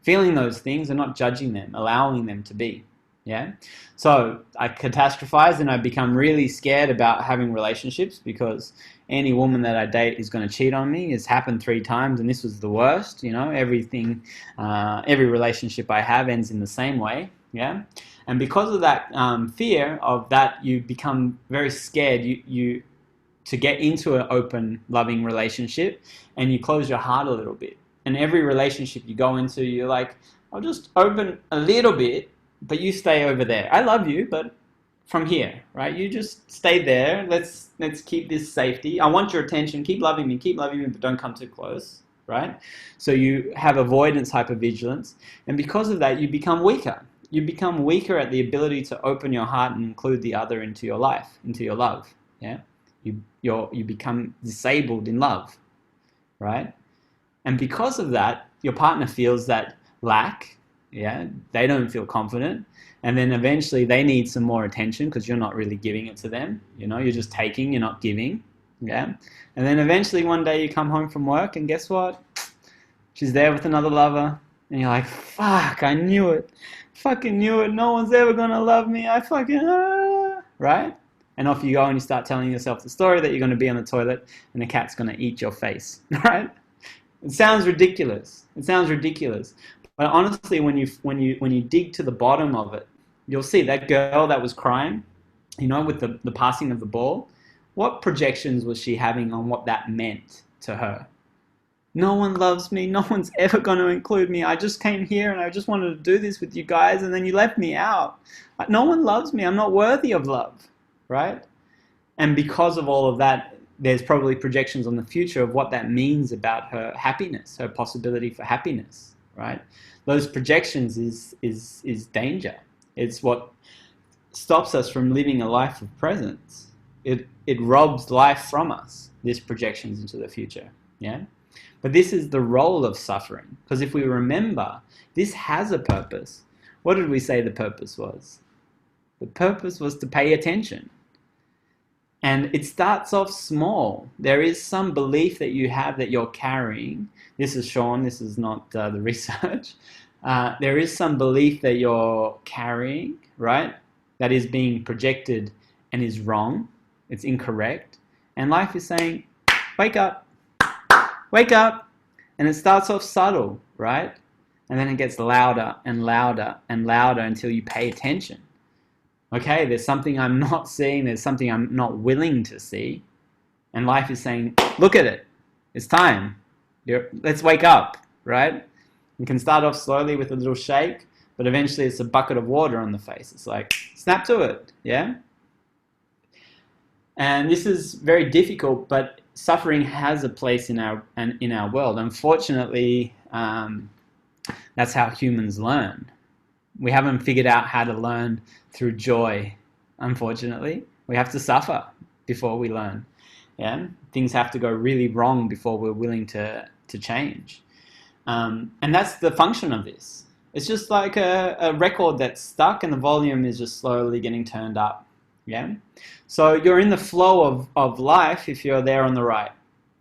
S1: Feeling those things and not judging them, allowing them to be. Yeah. So I catastrophize and I become really scared about having relationships because any woman that I date is going to cheat on me. It's happened 3 times and this was the worst. You know, everything, every relationship I have ends in the same way. Yeah. And because of that fear of that, you become very scared. You to get into an open, loving relationship, and you close your heart a little bit. And every relationship you go into, you're like, I'll just open a little bit, but you stay over there. I love you, but from here, right? You just stay there. Let's keep this safety. I want your attention. Keep loving me, but don't come too close, right? So you have avoidance hypervigilance, and because of that, you become weaker. You become weaker at the ability to open your heart and include the other into your life, into your love. Yeah, you become disabled in love, right? And because of that, your partner feels that lack. Yeah, they don't feel confident, and then eventually they need some more attention because you're not really giving it to them. You know, you're just taking, you're not giving. Yeah, and then eventually one day you come home from work and guess what? She's there with another lover, and you're like, fuck, I knew it, fucking knew it. No one's ever gonna love me. I fucking right? And off you go and you start telling yourself the story that you're going to be on the toilet and the cat's going to eat your face, right? It sounds ridiculous. It sounds ridiculous. But honestly, when you dig to the bottom of it, you'll see that girl that was crying, you know, with the passing of the ball, what projections was she having on what that meant to her? No one loves me. No one's ever going to include me. I just came here and I just wanted to do this with you guys, and then you left me out. No one loves me. I'm not worthy of love, right? And because of all of that, there's probably projections on the future of what that means about her happiness, her possibility for happiness, right? Those projections is danger. It's what stops us from living a life of presence. It robs life from us, this projections into the future. Yeah? But this is the role of suffering. Because if we remember, this has a purpose. What did we say the purpose was? The purpose was to pay attention. And it starts off small. There is some belief that you have that you're carrying. This is Sean, this is not the research. There is some belief that you're carrying, right? That is being projected and is wrong. It's incorrect. And life is saying, wake up, wake up. And it starts off subtle, right? And then it gets louder and louder and louder until you pay attention. Okay, there's something I'm not seeing, there's something I'm not willing to see. And life is saying, look at it. It's time. Let's wake up, right? You can start off slowly with a little shake, but eventually it's a bucket of water on the face. It's like, snap to it, yeah? And this is very difficult, but suffering has a place in our world. Unfortunately, that's how humans learn. We haven't figured out how to learn through joy, unfortunately. We have to suffer before we learn. Yeah? Things have to go really wrong before we're willing to change. And that's the function of this. It's just like a record that's stuck and the volume is just slowly getting turned up. Yeah? So you're in the flow of life if you're there on the right.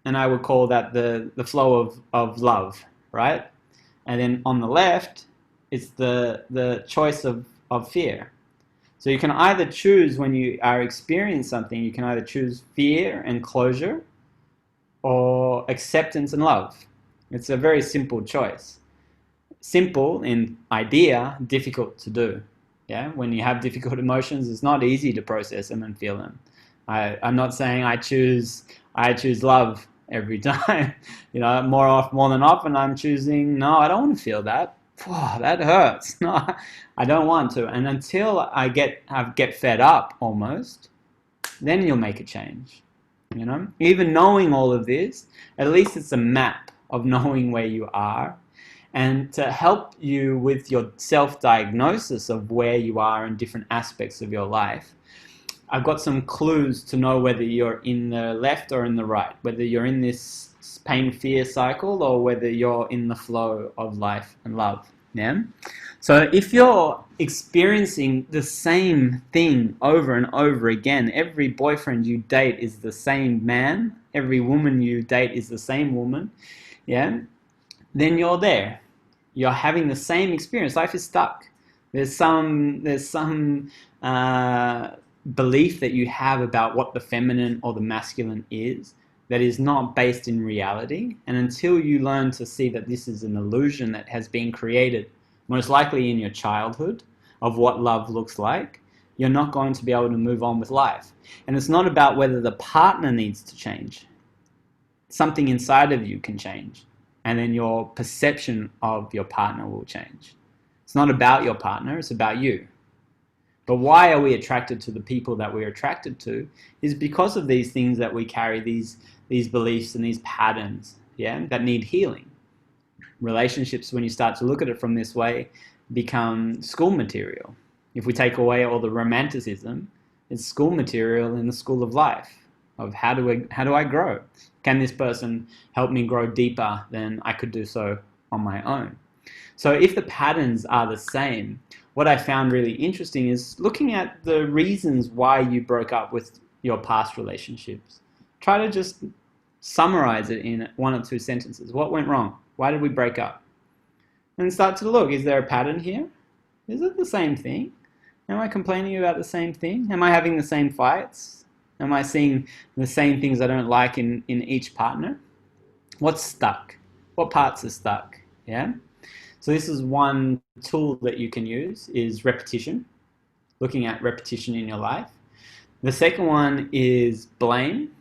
S1: And I would call that the flow of love, right? And then on the left, it's the choice of fear. So you can either choose, when you are experiencing something, you can either choose fear and closure or acceptance and love. It's a very simple choice. Simple in idea, difficult to do. Yeah, when you have difficult emotions, it's not easy to process them and feel them. I'm not saying I choose love every time. You know, more than often I'm choosing, no, I don't want to feel that. Whoa, that hurts. No, I don't want to. And until I get fed up almost, then you'll make a change. You know, even knowing all of this, at least it's a map of knowing where you are. And to help you with your self-diagnosis of where you are in different aspects of your life, I've got some clues to know whether you're in the left or in the right, whether you're in this pain-fear cycle or whether you're in the flow of life and love. Yeah? So if you're experiencing the same thing over and over again, every boyfriend you date is the same man, every woman you date is the same woman, yeah, then you're there. You're having the same experience. Life is stuck. There's some belief that you have about what the feminine or the masculine is that is not based in reality. And until you learn to see that this is an illusion that has been created, most likely in your childhood, of what love looks like, you're not going to be able to move on with life. And it's not about whether the partner needs to change. Something inside of you can change. And then your perception of your partner will change. It's not about your partner, it's about you. But why are we attracted to the people that we're attracted to is because of these things that we carry, these beliefs and these patterns, yeah, that need healing. Relationships, when you start to look at it from this way, become school material. If we take away all the romanticism, it's school material in the school of life, of how do I grow? Can this person help me grow deeper than I could do so on my own? So if the patterns are the same, what I found really interesting is looking at the reasons why you broke up with your past relationships. Try to just summarize it in 1 or 2 sentences. What went wrong? Why did we break up? And start to look, is there a pattern here? Is it the same thing? Am I complaining about the same thing? Am I having the same fights? Am I seeing the same things I don't like in each partner? What's stuck? What parts are stuck? Yeah? So this is one tool that you can use, is repetition. Looking at repetition in your life. The second one is blame.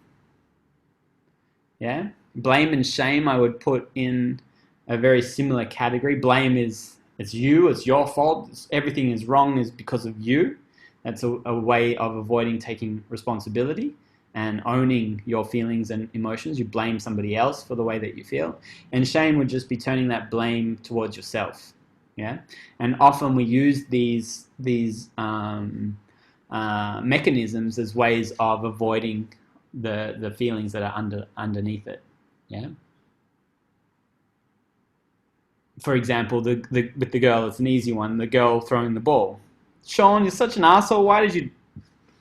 S1: Yeah? Blame and shame I would put in a very similar category. Blame is, it's you, it's your fault, everything is wrong is because of you. That's a way of avoiding taking responsibility and owning your feelings and emotions. You blame somebody else for the way that you feel. And shame would just be turning that blame towards yourself. Yeah, and often we use these mechanisms as ways of avoiding the feelings that are underneath it. Yeah. For example, with the girl, it's an easy one. The girl throwing the ball. Sean, you're such an asshole. Why did you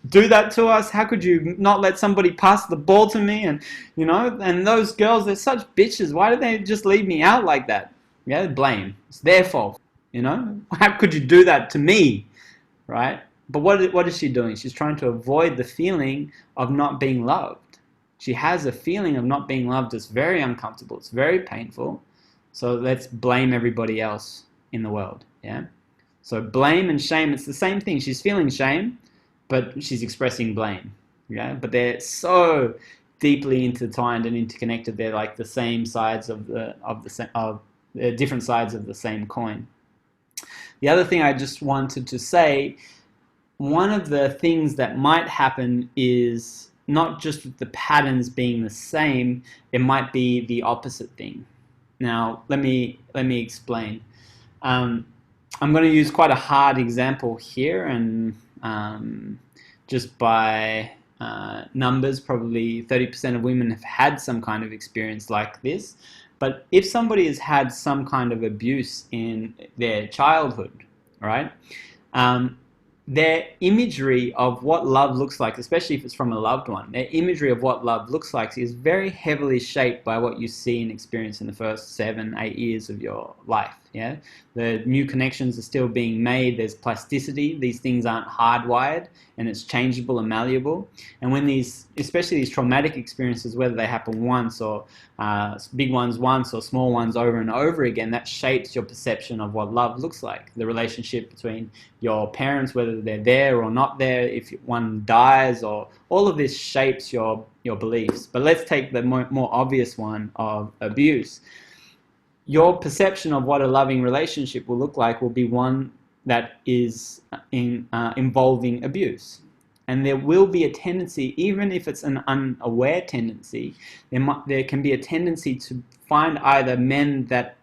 S1: do that to us? How could you not let somebody pass the ball to me? And and those girls, they're such bitches. Why did they just leave me out like that? Yeah, blame. It's their fault. How could you do that to me? Right? But what is she doing? She's trying to avoid the feeling of not being loved. She has a feeling of not being loved. It's very uncomfortable. It's very painful. So let's blame everybody else in the world. Yeah. So blame and shame, it's the same thing. She's feeling shame, but she's expressing blame. Yeah. But they're so deeply intertwined and interconnected. They're like the same sides of different sides of the same coin. The other thing I just wanted to say, one of the things that might happen is not just with the patterns being the same, it might be the opposite thing. Now, let me explain. I'm going to use quite a hard example here, and just by numbers, probably 30% of women have had some kind of experience like this. But if somebody has had some kind of abuse in their childhood, right, their imagery of what love looks like, especially if it's from a loved one, their imagery of what love looks like is very heavily shaped by what you see and experience in the first 7-8 years of your life. Yeah, the new connections are still being made. There's plasticity. These things aren't hardwired, and it's changeable and malleable. And when especially these traumatic experiences, whether they happen once or big ones once or small ones over and over again, that shapes your perception of what love looks like. The relationship between your parents, whether they're there or not there, if one dies, or all of this shapes your beliefs. But let's take the more obvious one of abuse. Your perception of what a loving relationship will look like will be one that is involving abuse. And there will be a tendency, even if it's an unaware tendency, there can be a tendency to find either men that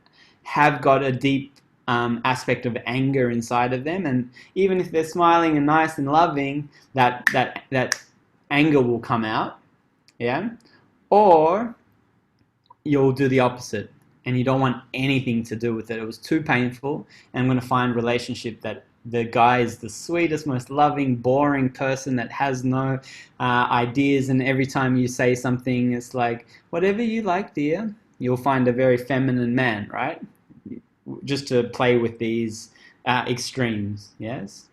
S1: have got a deep aspect of anger inside of them, and even if they're smiling and nice and loving, that anger will come out. Yeah. Or you'll do the opposite, and you don't want anything to do with it. It was too painful, and I'm going to find a relationship that the guy is the sweetest, most loving, boring person that has no ideas, and every time you say something, it's like, whatever you like, dear. You'll find a very feminine man, right? Just to play with these extremes, yes?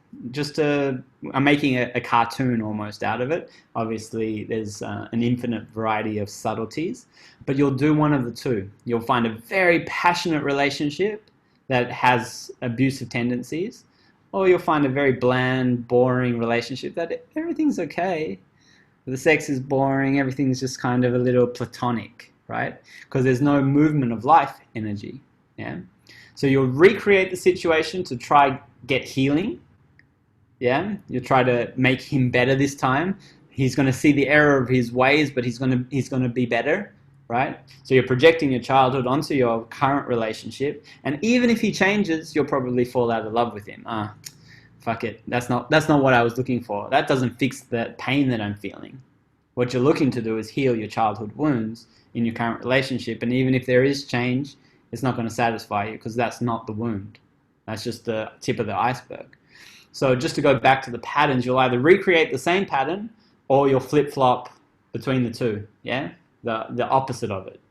S1: I'm making a cartoon almost out of it. Obviously, there's an infinite variety of subtleties, but you'll do one of the two. You'll find a very passionate relationship that has abusive tendencies, or you'll find a very bland, boring relationship that everything's okay. The sex is boring, everything's just kind of a little platonic, right? Because there's no movement of life energy, yeah? So you'll recreate the situation to try get healing. Yeah, you try to make him better this time. He's going to see the error of his ways, but he's going to be better, right? So you're projecting your childhood onto your current relationship, and even if he changes, you'll probably fall out of love with him. Fuck it. That's not what I was looking for. That doesn't fix the pain that I'm feeling. What you're looking to do is heal your childhood wounds in your current relationship, and even if there is change, it's not going to satisfy you because that's not the wound. That's just the tip of the iceberg. So just to go back to the patterns, you'll either recreate the same pattern or you'll flip-flop between the two, yeah? The opposite of it.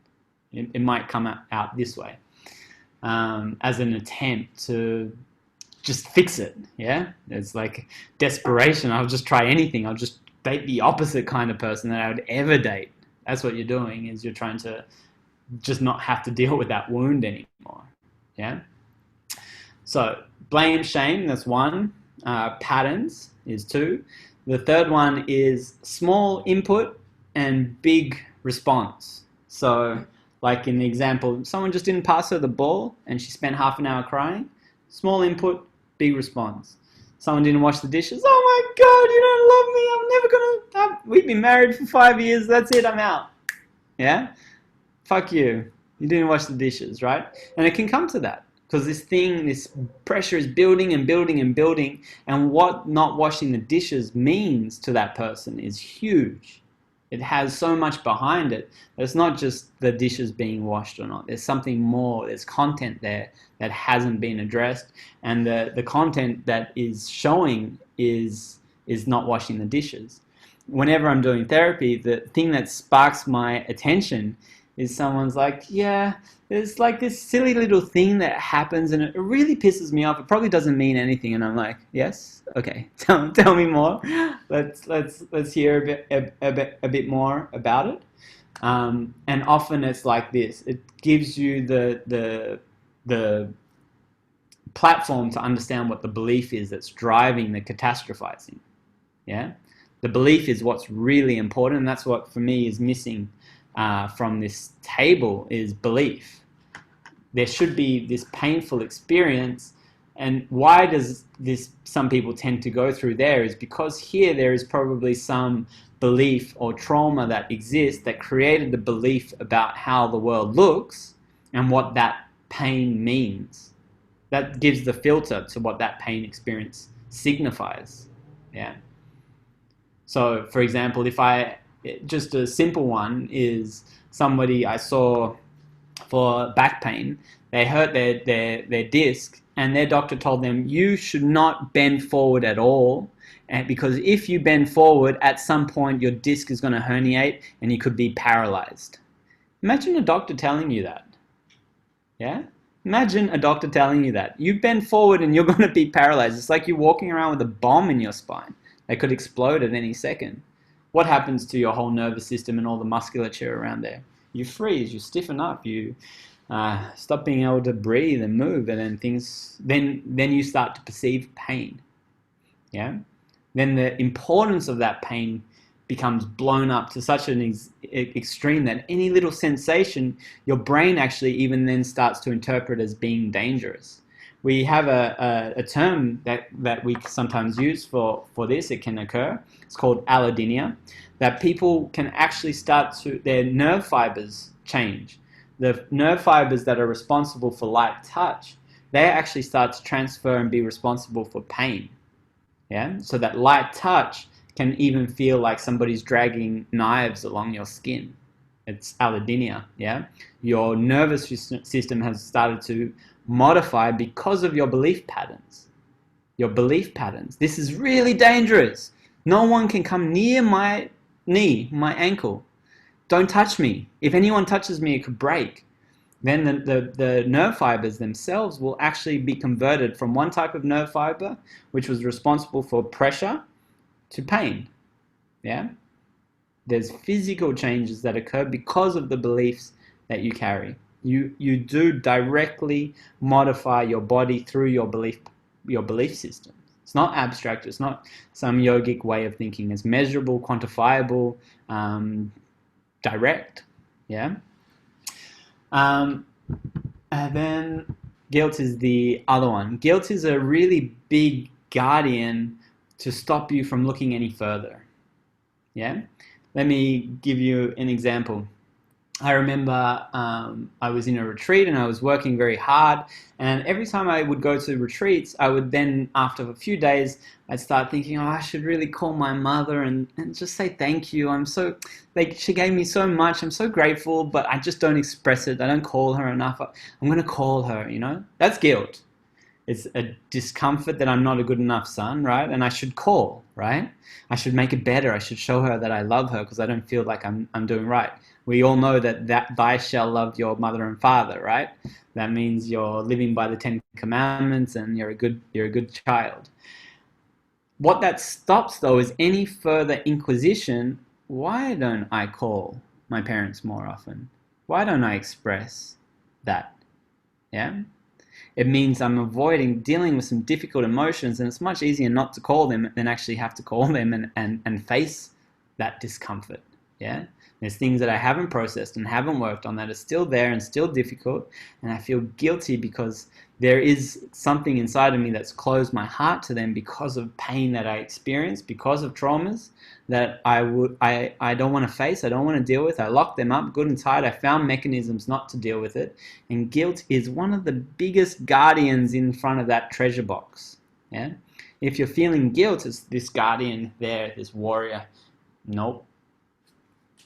S1: It might come out this way as an attempt to just fix it, yeah? It's like desperation. I'll just try anything. I'll just date the opposite kind of person that I would ever date. That's what you're doing, is you're trying to just not have to deal with that wound anymore, yeah? So blame, shame, that's one. Patterns is two. The third one is small input and big response. So like in the example, someone just didn't pass her the ball and she spent half an hour crying. Small input, big response. Someone didn't wash the dishes. Oh my God, you don't love me. I'm never gonna, we've been married for 5 years. That's it, I'm out. Yeah? Fuck you. You didn't wash the dishes, right? And it can come to that. because this pressure is building and building and building, and what not washing the dishes means to that person is huge. It has so much behind it. It's not just the dishes being washed or not. There's something more. There's content there that hasn't been addressed, and the content that is showing is not washing the dishes. Whenever I'm doing therapy, the thing that sparks my attention is someone's like, yeah, there's like this silly little thing that happens and it really pisses me off. It probably doesn't mean anything. And I'm like, yes, okay, tell me more. Let's hear a bit more about it. And often it's like this. It gives you the platform to understand what the belief is that's driving the catastrophizing. Yeah, the belief is what's really important, and that's what for me is missing from this table is belief. There should be this painful experience, and why does this some people tend to go through there is because here there is probably some belief or trauma that exists that created the belief about how the world looks and what that pain means. That gives the filter to what that pain experience signifies. Yeah. So, for example, just a simple one is somebody I saw for back pain, they hurt their disc, and their doctor told them, you should not bend forward at all, and because if you bend forward, at some point your disc is going to herniate and you could be paralyzed. Imagine a doctor telling you that. Yeah? Imagine a doctor telling you that. You bend forward and you're going to be paralyzed. It's like you're walking around with a bomb in your spine that could explode at any second. What happens to your whole nervous system and all the musculature around there? You freeze, you stiffen up, you stop being able to breathe and move, and then you start to perceive pain. Yeah? Then the importance of that pain becomes blown up to such an extreme that any little sensation, your brain actually even then starts to interpret as being dangerous. We have a term that we sometimes use for this. It can occur. It's called allodynia, that people can actually start to, their nerve fibers change. The nerve fibers that are responsible for light touch, they actually start to transfer and be responsible for pain. Yeah, so that light touch can even feel like somebody's dragging knives along your skin. It's allodynia. Yeah, your nervous system has started to modify because of your belief patterns. Your belief patterns. This is really dangerous. No one can come near my knee, my ankle. Don't touch me. If anyone touches me, it could break. Then the nerve fibers themselves will actually be converted from one type of nerve fiber, which was responsible for pressure, to pain. Yeah? There's physical changes that occur because of the beliefs that you carry. You do directly modify your body through your belief system. It's not abstract. It's not some yogic way of thinking. It's measurable, quantifiable, direct. Yeah. And then guilt is the other one. Guilt is a really big guardian to stop you from looking any further. Yeah. Let me give you an example. I remember I was in a retreat and I was working very hard, and every time I would go to retreats, I would then, after a few days, I'd start thinking, oh, I should really call my mother and just say thank you. I'm so, like, she gave me so much. I'm so grateful, but I just don't express it. I don't call her enough. I'm going to call her, you know? That's guilt. It's a discomfort that I'm not a good enough son, right? And I should call, right? I should make it better. I should show her that I love her because I don't feel like I'm doing right. We all know that thou shalt love your mother and father, right? That means you're living by the 10 Commandments and you're a good child. What that stops though is any further inquisition. Why don't I call my parents more often? Why don't I express that? Yeah? It means I'm avoiding dealing with some difficult emotions, and it's much easier not to call them than actually have to call them and face that discomfort. Yeah? There's things that I haven't processed and haven't worked on that are still there and still difficult, and I feel guilty because there is something inside of me that's closed my heart to them because of pain that I experienced, because of traumas that I don't want to face, I don't want to deal with. I lock them up good and tight. I found mechanisms not to deal with it, and guilt is one of the biggest guardians in front of that treasure box. Yeah, if you're feeling guilt, it's this guardian there, this warrior. Nope,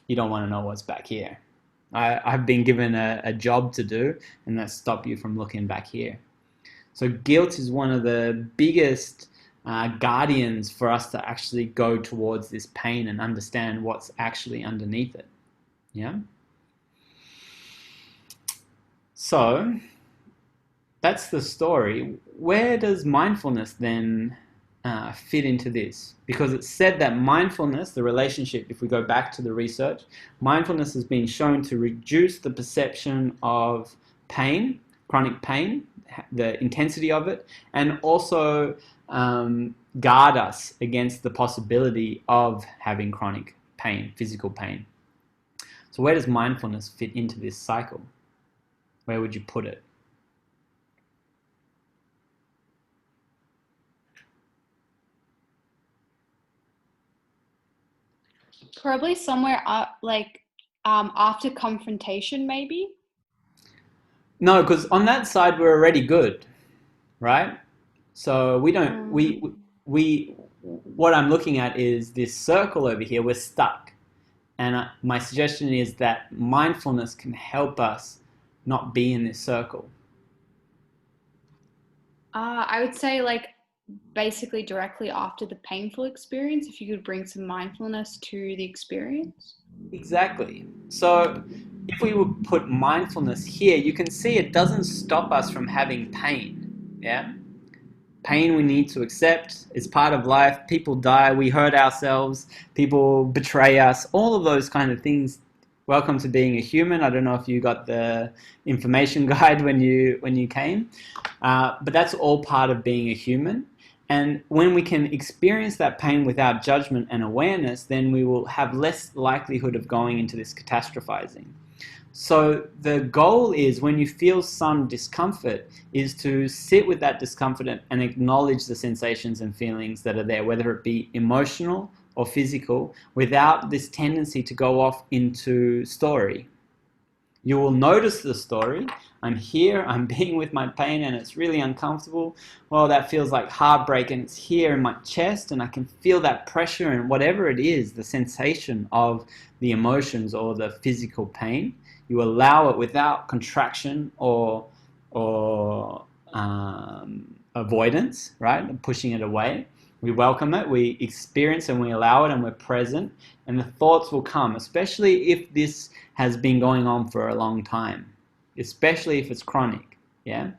S1: you don't want to know what's back here. I've been given a job to do, and that stops you from looking back here. So guilt is one of the biggest guardians for us to actually go towards this pain and understand what's actually underneath it. Yeah. So that's the story. Where does mindfulness then fit into this? Because it's said that mindfulness, the relationship, if we go back to the research, mindfulness has been shown to reduce the perception of pain, chronic pain, the intensity of it, and also guard us against the possibility of having chronic pain, physical pain. So where does mindfulness fit into this cycle? Where would you put it?
S6: Probably somewhere after confrontation, maybe.
S1: No, because on that side we're already good, right? So we don't we what I'm looking at is this circle over here. We're stuck, and my suggestion is that mindfulness can help us not be in this circle.
S6: I would say basically directly after the painful experience, if you could bring some mindfulness to the experience.
S1: Exactly. So if we would put mindfulness here, you can see it doesn't stop us from having pain. Yeah? Pain we need to accept. It's part of life. People die. We hurt ourselves. People betray us. All of those kind of things. Welcome to being a human. I don't know if you got the information guide when you came, but that's all part of being a human. And when we can experience that pain without judgment and awareness, then we will have less likelihood of going into this catastrophizing. So the goal is, when you feel some discomfort, is to sit with that discomfort and acknowledge the sensations and feelings that are there, whether it be emotional or physical, without this tendency to go off into story. You will notice the story. I'm here, I'm being with my pain, and it's really uncomfortable. Well, that feels like heartbreak, and it's here in my chest, and I can feel that pressure, and whatever it is, the sensation of the emotions or the physical pain, you allow it without contraction or avoidance, right? Pushing it away. We welcome it, we experience and we allow it, and we're present, and the thoughts will come, especially if this has been going on for a long time, especially if it's chronic, yeah?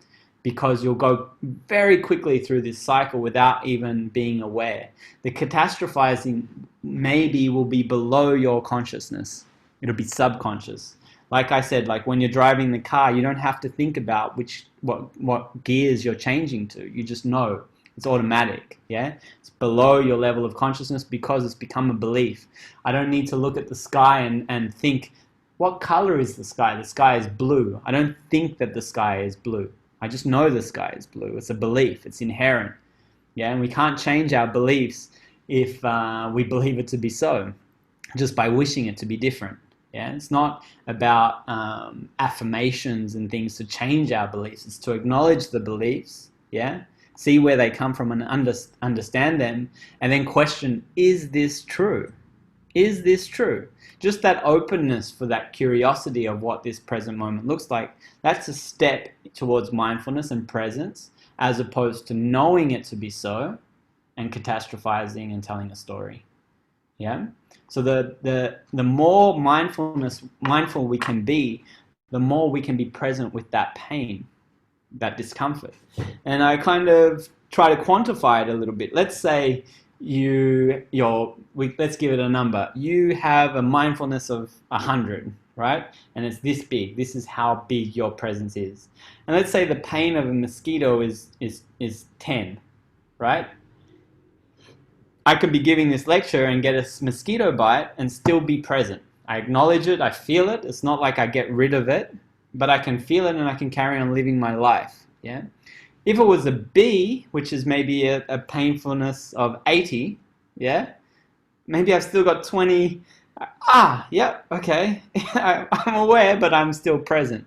S1: Because you'll go very quickly through this cycle without even being aware. The catastrophizing maybe will be below your consciousness. It'll be subconscious. Like I said, like when you're driving the car, you don't have to think about what gears you're changing to. You just know. It's automatic, yeah? It's below your level of consciousness because it's become a belief. I don't need to look at the sky and think, what color is the sky? The sky is blue. I don't think that the sky is blue. I just know the sky is blue. It's a belief. It's inherent, yeah? And we can't change our beliefs if we believe it to be so, just by wishing it to be different. Yeah, it's not about affirmations and things to change our beliefs. It's to acknowledge the beliefs, yeah? See where they come from and understand them, and then question, is this true? Is this true? Just that openness for that curiosity of what this present moment looks like, that's a step towards mindfulness and presence, as opposed to knowing it to be so and catastrophizing and telling a story. Yeah? So the more mindful we can be, the more we can be present with that pain, that discomfort. And I kind of try to quantify it a little bit. Let's say let's give it a number. You have a mindfulness of 100, right? And it's this big. This is how big your presence is. And let's say the pain of a mosquito is 10, right? I could be giving this lecture and get a mosquito bite and still be present. I acknowledge it, I feel it. It's not like I get rid of it, but I can feel it and I can carry on living my life. Yeah. If it was a B, which is maybe a painfulness of 80, yeah, maybe I've still got 20. Yeah, okay. I'm aware, but I'm still present.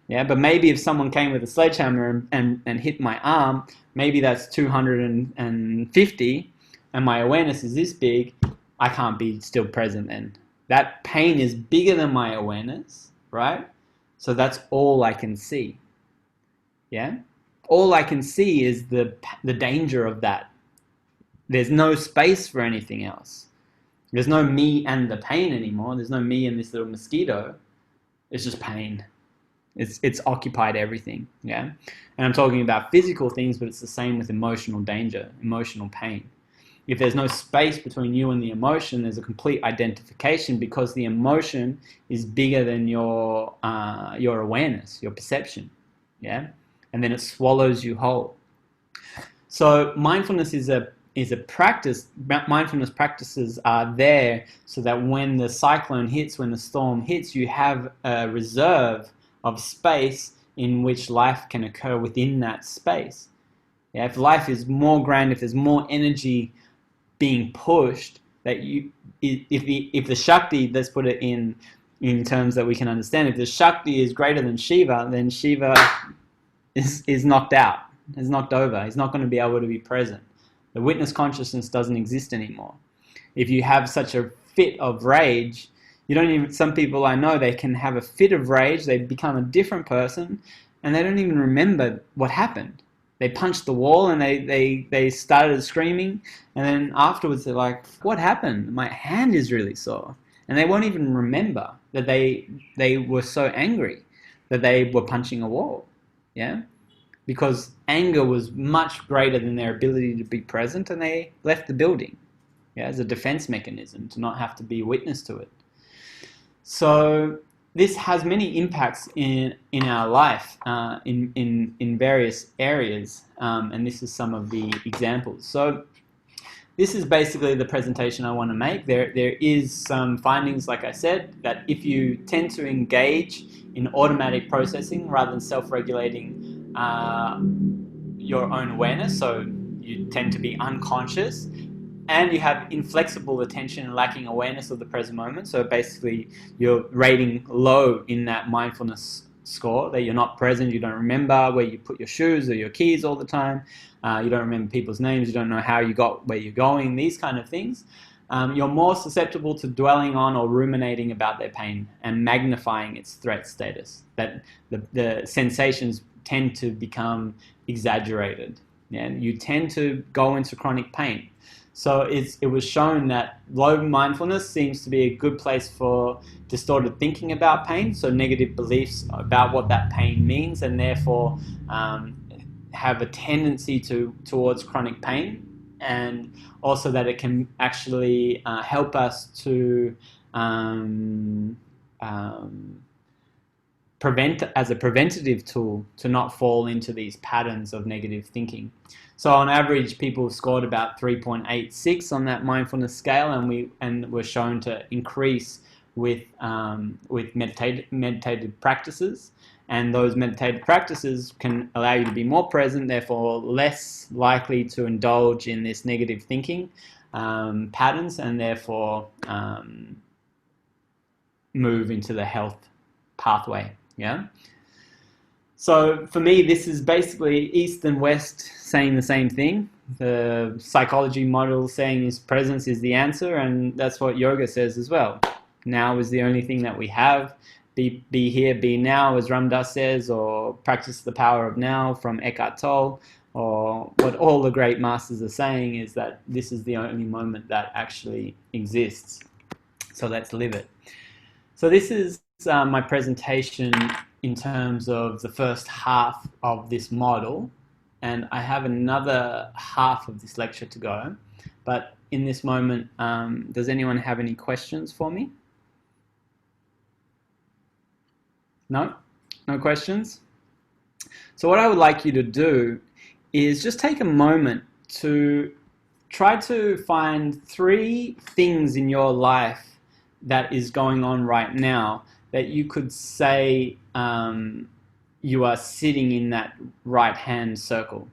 S1: Yeah, but maybe if someone came with a sledgehammer and hit my arm, maybe that's 250, and my awareness is this big, I can't be still present then. That pain is bigger than my awareness, right? So that's all I can see. Yeah? All I can see is the danger of that. There's no space for anything else. There's no me and the pain anymore. There's no me and this little mosquito. It's just pain. It's occupied everything, yeah? And I'm talking about physical things, but it's the same with emotional danger, emotional pain. If there's no space between you and the emotion, there's a complete identification because the emotion is bigger than your awareness, your perception, yeah? And then it swallows you whole. So mindfulness is a practice. Mindfulness practices are there so that when the cyclone hits, when the storm hits, you have a reserve of space in which life can occur within that space. Yeah, if life is more grand, if there's more energy being pushed, that if the Shakti, let's put it in terms that we can understand, if the Shakti is greater than Shiva, then Shiva is knocked out, is knocked over. He's not going to be able to be present. The witness consciousness doesn't exist anymore. If you have such a fit of rage, you don't even, some people I know, they can have a fit of rage, they become a different person, and they don't even remember what happened. They punched the wall and they started screaming, and then afterwards they're like, what happened? My hand is really sore. And they won't even remember that they were so angry that they were punching a wall. Yeah? Because anger was much greater than their ability to be present, and they left the building, yeah, as a defense mechanism to not have to be witness to it. So this has many impacts in our life in various areas, and this is some of the examples. So this is basically the presentation I want to make. There is some findings, like I said, that if you tend to engage in automatic processing rather than self-regulating your own awareness, so you tend to be unconscious, and you have inflexible attention and lacking awareness of the present moment. So basically you're rating low in that mindfulness score, that you're not present, you don't remember where you put your shoes or your keys all the time, you don't remember people's names, you don't know how you got where you're going, these kind of things. You're more susceptible to dwelling on or ruminating about their pain and magnifying its threat status, that the sensations tend to become exaggerated. Yeah? You tend to go into chronic pain. So it was shown that low mindfulness seems to be a good place for distorted thinking about pain, so negative beliefs about what that pain means, and therefore have a tendency towards chronic pain, and also that it can actually help us to prevent, as a preventative tool, to not fall into these patterns of negative thinking. So on average, people scored about 3.86 on that mindfulness scale, and were shown to increase with meditative practices. And those meditative practices can allow you to be more present, therefore less likely to indulge in this negative thinking patterns, and therefore move into the health pathway. Yeah. So for me, this is basically East and West saying the same thing. The psychology model saying is presence is the answer, and that's what yoga says as well. Now is the only thing that we have. Be here, be now, as Ram Dass says, or practice the power of now from Eckhart Tolle, or what all the great masters are saying is that this is the only moment that actually exists. So let's live it. So this is my presentation in terms of the first half of this model, and I have another half of this lecture to go, but in this moment, does anyone have any questions for me? No? No questions? So what I would like you to do is just take a moment to try to find 3 things in your life that is going on right now that you could say you are sitting in that right hand circle.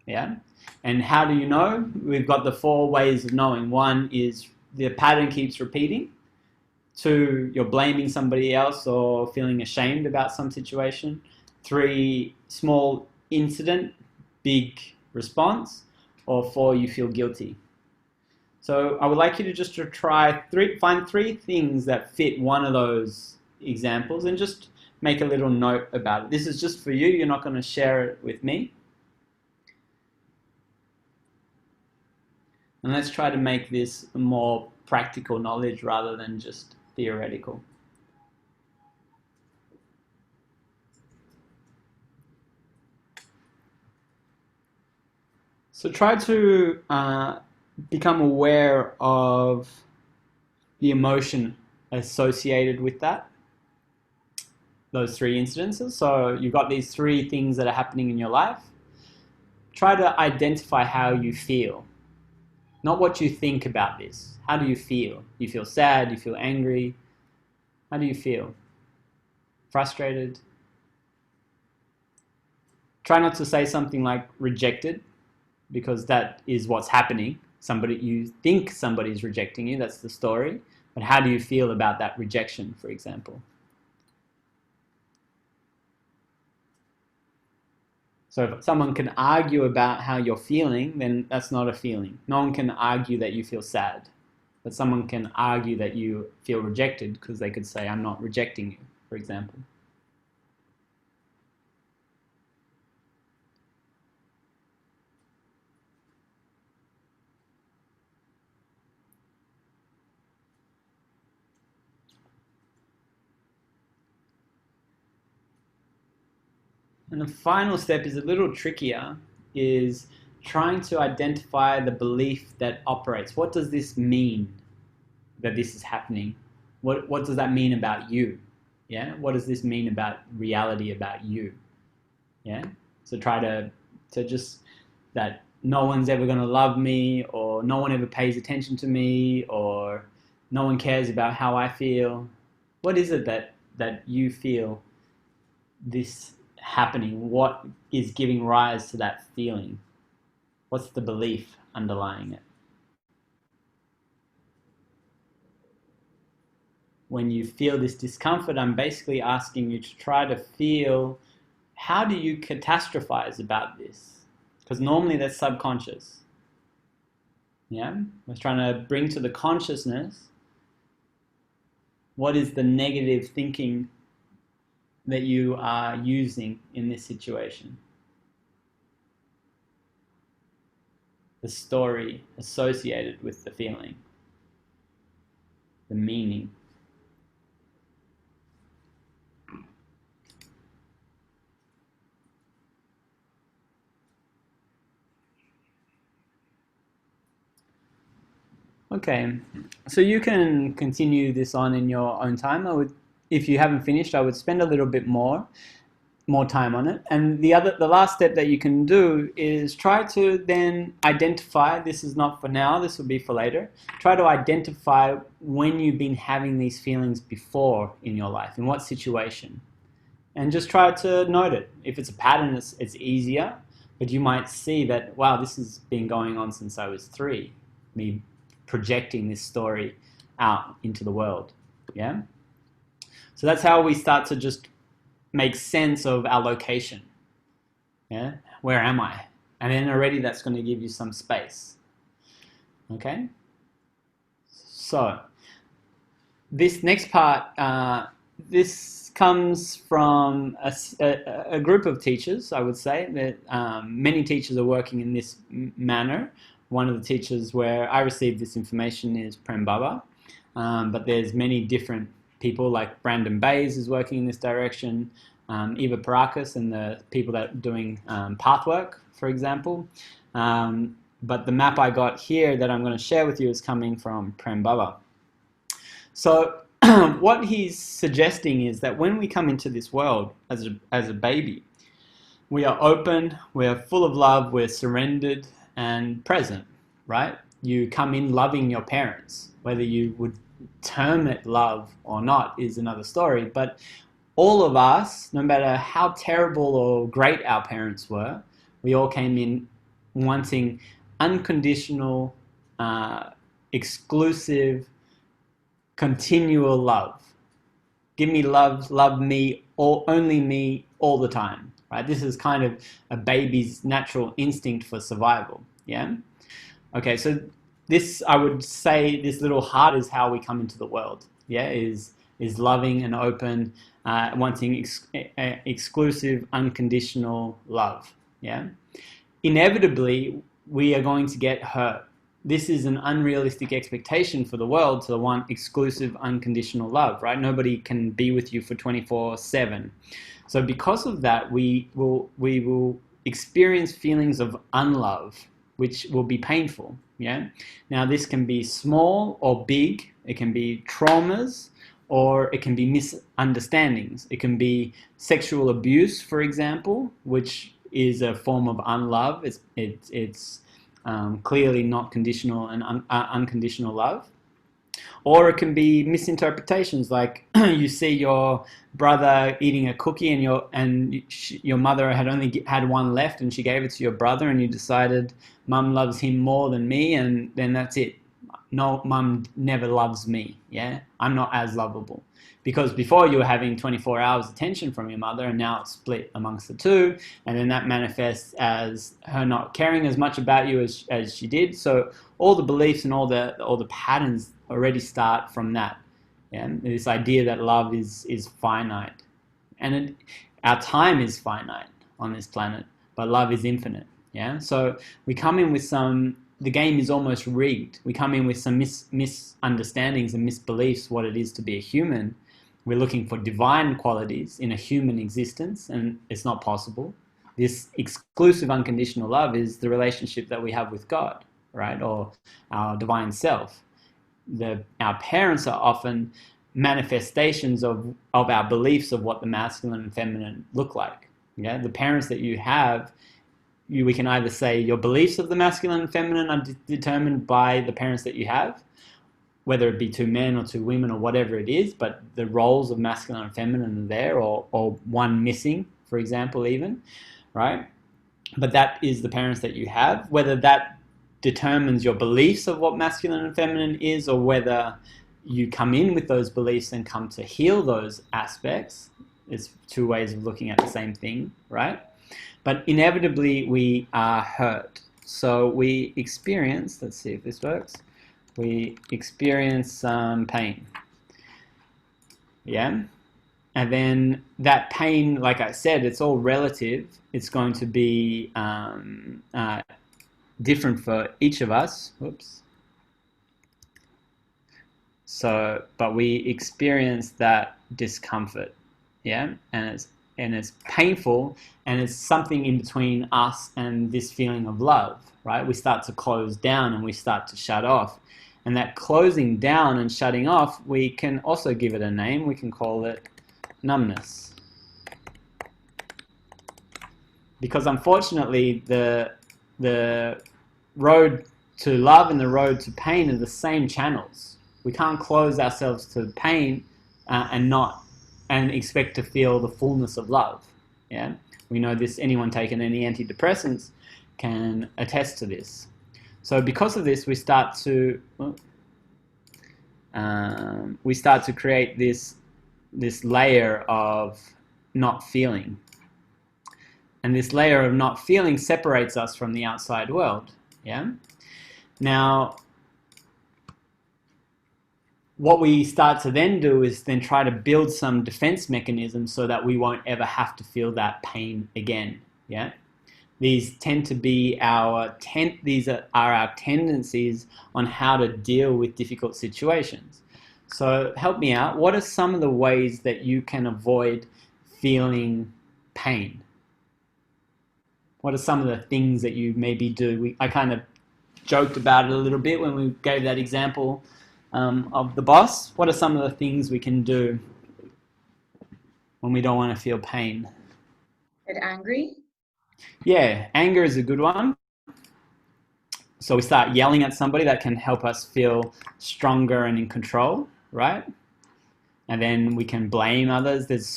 S1: Yeah? And how do you know? We've got the 4 ways of knowing. 1 is the pattern keeps repeating. 2, you're blaming somebody else or feeling ashamed about some situation. 3, small incident, big response. Or 4, you feel guilty. So I would like you to just find 3 things that fit one of those examples and just make a little note about it. This is just for you. You're not going to share it with me. And let's try to make this more practical knowledge rather than just theoretical. So try to become aware of the emotion associated with those 3 incidences. So you've got these 3 things that are happening in your life. Try to identify how you feel. Not what you think about this. How do you feel? You feel sad? You feel angry? How do you feel? Frustrated? Try not to say something like rejected, because that is what's happening. You think somebody's rejecting you, that's the story. But how do you feel about that rejection, for example? So if someone can argue about how you're feeling, then that's not a feeling. No one can argue that you feel sad. But someone can argue that you feel rejected because they could say, I'm not rejecting you, for example. And the final step is a little trickier, is trying to identify the belief that operates. What does this mean that this is happening? What does that mean about you? Yeah? What does this mean about reality about you? Yeah? So try to just, that no one's ever going to love me, or no one ever pays attention to me, or no one cares about how I feel. What is it that you feel this happening? What is giving rise to that feeling? What's the belief underlying it? When you feel this discomfort, I'm basically asking you to try to feel, how do you catastrophize about this? Because normally that's subconscious. Yeah? We're trying to bring to the consciousness, what is the negative thinking that you are using in this situation? The story associated with the feeling, the meaning. Okay, so you can continue this on in your own time. If you haven't finished, I would spend a little bit more time on it. And the last step that you can do is try to then identify, this is not for now, this will be for later, try to identify when you've been having these feelings before in your life, in what situation. And just try to note it. If it's a pattern, it's easier, but you might see that, wow, this has been going on since I was 3, me projecting this story out into the world. Yeah? So that's how we start to just make sense of our location. Yeah? Where am I? And then already that's going to give you some space. Okay? So, this next part, this comes from a group of teachers, I would say, that many teachers are working in this manner. One of the teachers where I received this information is Prem Baba, but there's many different people, like Brandon Bays is working in this direction, Eva Parakis and the people that are doing path work, for example. But the map I got here that I'm going to share with you is coming from Prem Baba. So what he's suggesting is that when we come into this world as a baby, we are open, we're full of love, we're surrendered and present, right? You come in loving your parents, whether you would term it love or not is another story. But all of us, no matter how terrible or great our parents were, we all came in wanting unconditional, exclusive, continual love. Give me love, love me, or only me all the time, right? This is kind of a baby's natural instinct for survival, yeah? Okay, so this, I would say, this little heart is how we come into the world, yeah? Is loving and open, wanting exclusive, unconditional love, yeah? Inevitably, we are going to get hurt. This is an unrealistic expectation for the world to want exclusive, unconditional love, right? Nobody can be with you for 24/7. So because of that, we will experience feelings of unlove, which will be painful, yeah? Now, this can be small or big. It can be traumas, or it can be misunderstandings. It can be sexual abuse, for example, which is a form of unlove. It's clearly not conditional and unconditional love. Or it can be misinterpretations, like you see your brother eating a cookie and your mother had only had one left and she gave it to your brother, and you decided mum loves him more than me, and then that's it. No, mum never loves me, yeah? I'm not as lovable. Because before you were having 24 hours attention from your mother, and now it's split amongst the two, and then that manifests as her not caring as much about you as she did. So all the beliefs and all the patterns already start from that. Yeah? This idea that love is finite. And our time is finite on this planet, but love is infinite. Yeah. So we come in with the game is almost rigged. We come in with some misunderstandings and misbeliefs what it is to be a human. We're looking for divine qualities in a human existence, and it's not possible. This exclusive unconditional love is the relationship that we have with God, right? Or our divine self. Our parents are often manifestations of our beliefs of what the masculine and feminine look like. Yeah, the parents that you have, we can either say your beliefs of the masculine and feminine are determined by the parents that you have, whether it be two men or two women or whatever it is, but the roles of masculine and feminine are there, or one missing, for example, even, right? But that is the parents that you have. Whether that determines your beliefs of what masculine and feminine is, or whether you come in with those beliefs and come to heal those aspects, is two ways of looking at the same thing, right? But inevitably we are hurt. So we experience, let's see if this works, we experience some pain. Yeah? And then that pain, like I said, it's all relative. It's going to be different for each of us. Whoops. So, but we experience that discomfort, yeah, and it's painful, and it's something in between us and this feeling of love, right? We start to close down and we start to shut off, and that closing down and shutting off, we can also give it a name. We can call it numbness, because unfortunately the road to love and the road to pain are the same channels. We can't close ourselves to pain and expect to feel the fullness of love. Yeah, we know this. Anyone taking any antidepressants can attest to this. So because of this, we start to create this layer of not feeling, and this layer of not feeling separates us from the outside world. Yeah. Now, what we start to then do is then try to build some defense mechanisms so that we won't ever have to feel that pain again. Yeah, these tend to be our tendencies on how to deal with difficult situations. So help me out. What are some of the ways that you can avoid feeling pain? What are some of the things that you maybe do? I kind of joked about it a little bit when we gave that example of the boss. What are some of the things we can do when we don't want to feel pain?
S5: Get angry.
S1: Yeah, anger is a good one. So we start yelling at somebody. That can help us feel stronger and in control. right? And then we can blame others. There's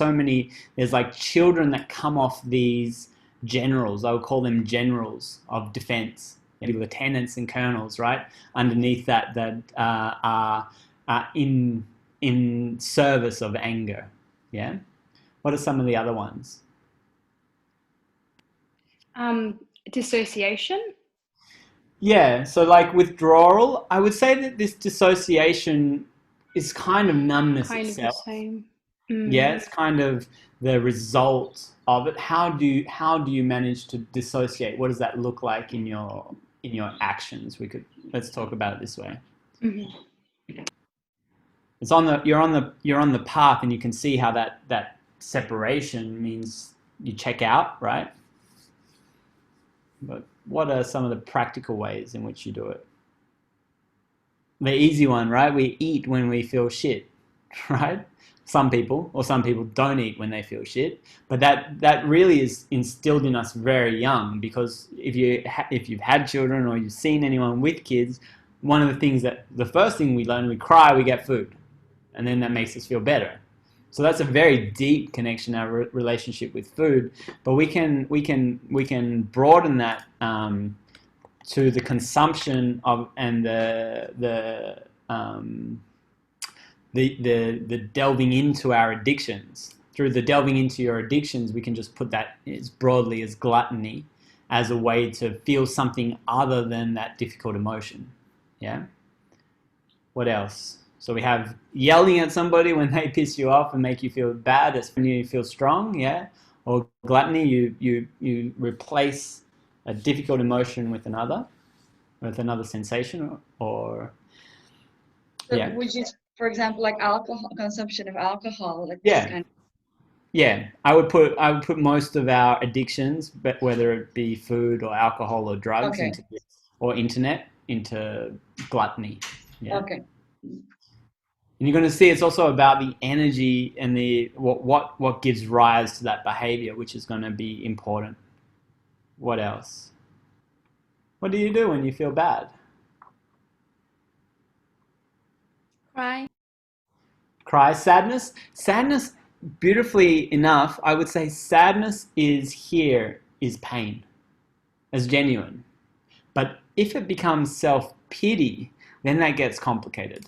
S1: like children that come off these generals. I would call them generals of defense, maybe lieutenants and colonels, right? Underneath that are in service of anger. Yeah. What are some of the other ones?
S6: Dissociation.
S1: Yeah, so like withdrawal, I would say that this dissociation is kind of numbness
S6: Kind of the
S1: itself.
S6: same.
S1: Yeah, it's kind of the result of it. How do you manage to dissociate? What does that look like in your actions? Let's talk about it this way. It's you're on the path, and you can see how that separation means you check out, right? But what are some of the practical ways in which you do it? The easy one, right? We eat when we feel shit, right? Some people don't eat when they feel shit, but that really is instilled in us very young, because if you've had children or you've seen anyone with kids, one of the first thing we learn, we cry, we get food, and then that makes us feel better. So that's a very deep connection, our relationship with food. But we can broaden that to the consumption of and the delving into our addictions. Through the delving into your addictions, we can just put that as broadly as gluttony, as a way to feel something other than that difficult emotion. Yeah. What else? So we have yelling at somebody when they piss you off and make you feel bad. It's when you feel strong, yeah. Or gluttony, you replace a difficult emotion with another sensation, or
S5: So
S1: yeah.
S5: would you, for example, like alcohol consumption of alcohol, like
S1: Yeah.
S5: this kind of.
S1: Yeah, I would put most of our addictions, but whether it be food or alcohol or drugs,
S5: Okay.
S1: or internet, into gluttony. Yeah.
S5: Okay.
S1: And you're going to see it's also about the energy and the what gives rise to that behavior, which is going to be important. What else? What do you do when you feel bad?
S4: Cry.
S1: Cry. Sadness, beautifully enough, I would say sadness is pain, as genuine. But if it becomes self-pity, then that gets complicated,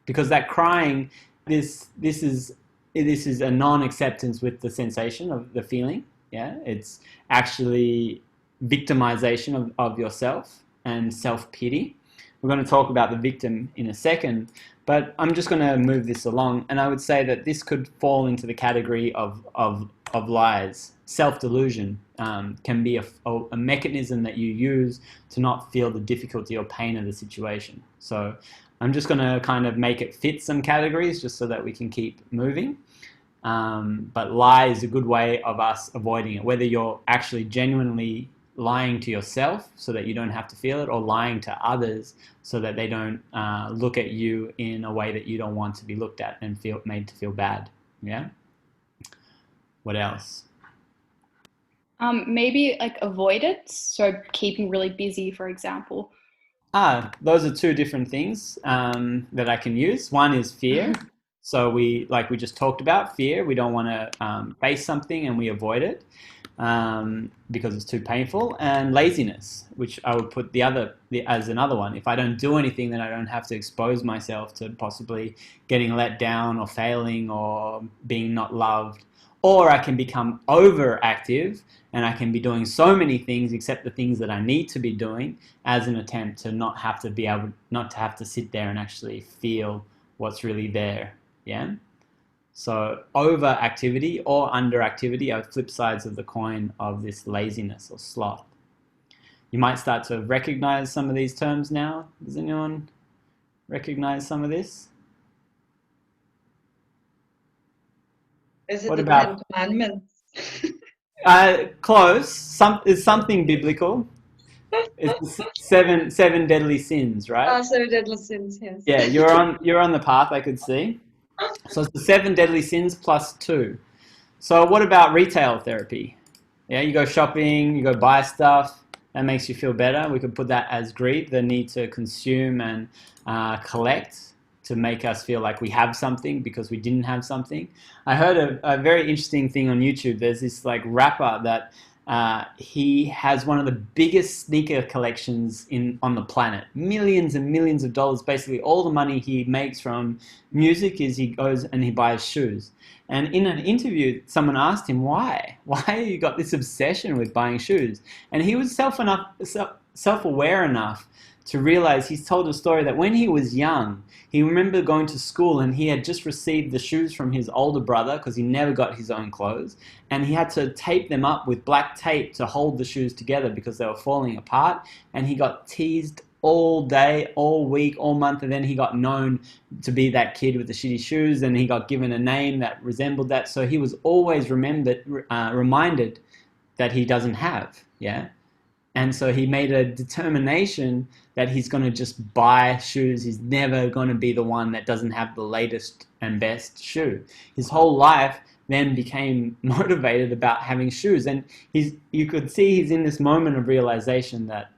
S1: because that crying, this is a non-acceptance with the sensation of the feeling. Yeah, it's actually victimization of yourself and self-pity. We're going to talk about the victim in a second, but I'm just going to move this along, and I would say that this could fall into the category of lies. Self-delusion can be a mechanism that you use to not feel the difficulty or pain of the situation. So I'm just going to kind of make it fit some categories just so that we can keep moving. But lie is a good way of us avoiding it, whether you're actually genuinely lying to yourself so that you don't have to feel it, or lying to others so that they don't look at you in a way that you don't want to be looked at and made to feel bad. Yeah? What else?
S6: Maybe like avoidance, so keeping really busy, for example.
S1: Those are two different things that I can use. One is fear. So we just talked about fear. We don't want to face something, and we avoid it because it's too painful. And laziness, which I would put as another one. If I don't do anything, then I don't have to expose myself to possibly getting let down or failing or being not loved. Or I can become overactive, and I can be doing so many things except the things that I need to be doing, as an attempt to not to have to sit there and actually feel what's really there. Yeah. So overactivity or underactivity are flip sides of the coin of this laziness or sloth. You might start to recognize some of these terms now. Does anyone recognize some of this?
S5: Is it
S1: What
S5: the
S1: about
S5: 10 Commandments?
S1: close? It's something biblical. It's the seven deadly sins, right?
S5: So deadly sins, yes.
S1: Yeah, you're on the path, I could see. So it's the 7 deadly sins plus 2. So what about retail therapy? Yeah, you go shopping, you go buy stuff, that makes you feel better. We could put that as greed, the need to consume and collect to make us feel like we have something because we didn't have something. I heard a very interesting thing on YouTube. There's this like rapper that he has one of the biggest sneaker collections on the planet. Millions and millions of dollars. Basically, all the money he makes from music is he goes and he buys shoes. And in an interview, someone asked him, why you got this obsession with buying shoes? And he was self-aware enough to realize, he's told a story that when he was young, he remembered going to school and he had just received the shoes from his older brother because he never got his own clothes, and he had to tape them up with black tape to hold the shoes together because they were falling apart, and he got teased all day, all week, all month, and then he got known to be that kid with the shitty shoes, and he got given a name that resembled that, so he was always reminded that he doesn't have, yeah? And so he made a determination that he's going to just buy shoes. He's never going to be the one that doesn't have the latest and best shoe. His whole life then became motivated about having shoes. And you could see he's in this moment of realization that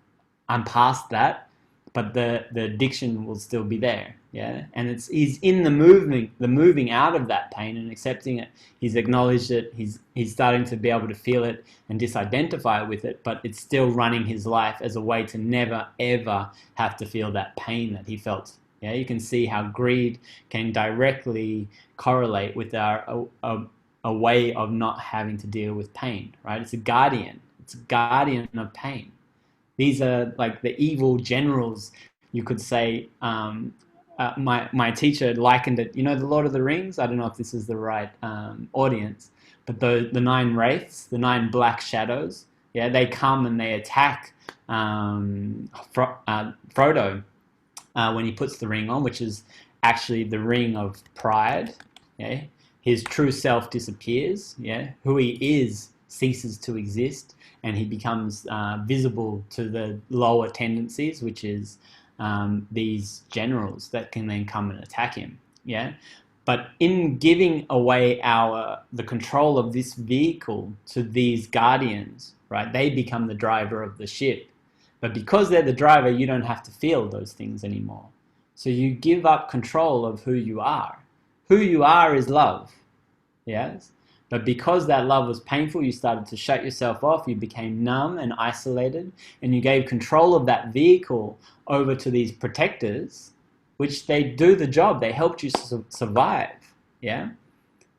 S1: I'm past that, but the addiction will still be there. Yeah, and he's in the moving out of that pain and accepting it. He's acknowledged it. He's starting to be able to feel it and disidentify with it, but it's still running his life as a way to never ever have to feel that pain that he felt. Yeah, you can see how greed can directly correlate with a way of not having to deal with pain. Right? It's a guardian. It's a guardian of pain. These are like the evil generals, you could say. My teacher likened it, the Lord of the Rings? I don't know if this is the right audience, but the 9 wraiths, the 9 black shadows, yeah, they come and they attack Frodo when he puts the ring on, which is actually the ring of pride. Yeah? His true self disappears. Yeah? Who he is ceases to exist, and he becomes visible to the lower tendencies, which is these generals that can then come and attack him. Yeah, but in giving away the control of this vehicle to these guardians, right, they become the driver of the ship. But because they're the driver, you don't have to feel those things anymore. So you give up control of who you are. Who you are is love. Yes. But because that love was painful, you started to shut yourself off, you became numb and isolated, and you gave control of that vehicle over to these protectors, which they do the job. They helped you survive. Yeah?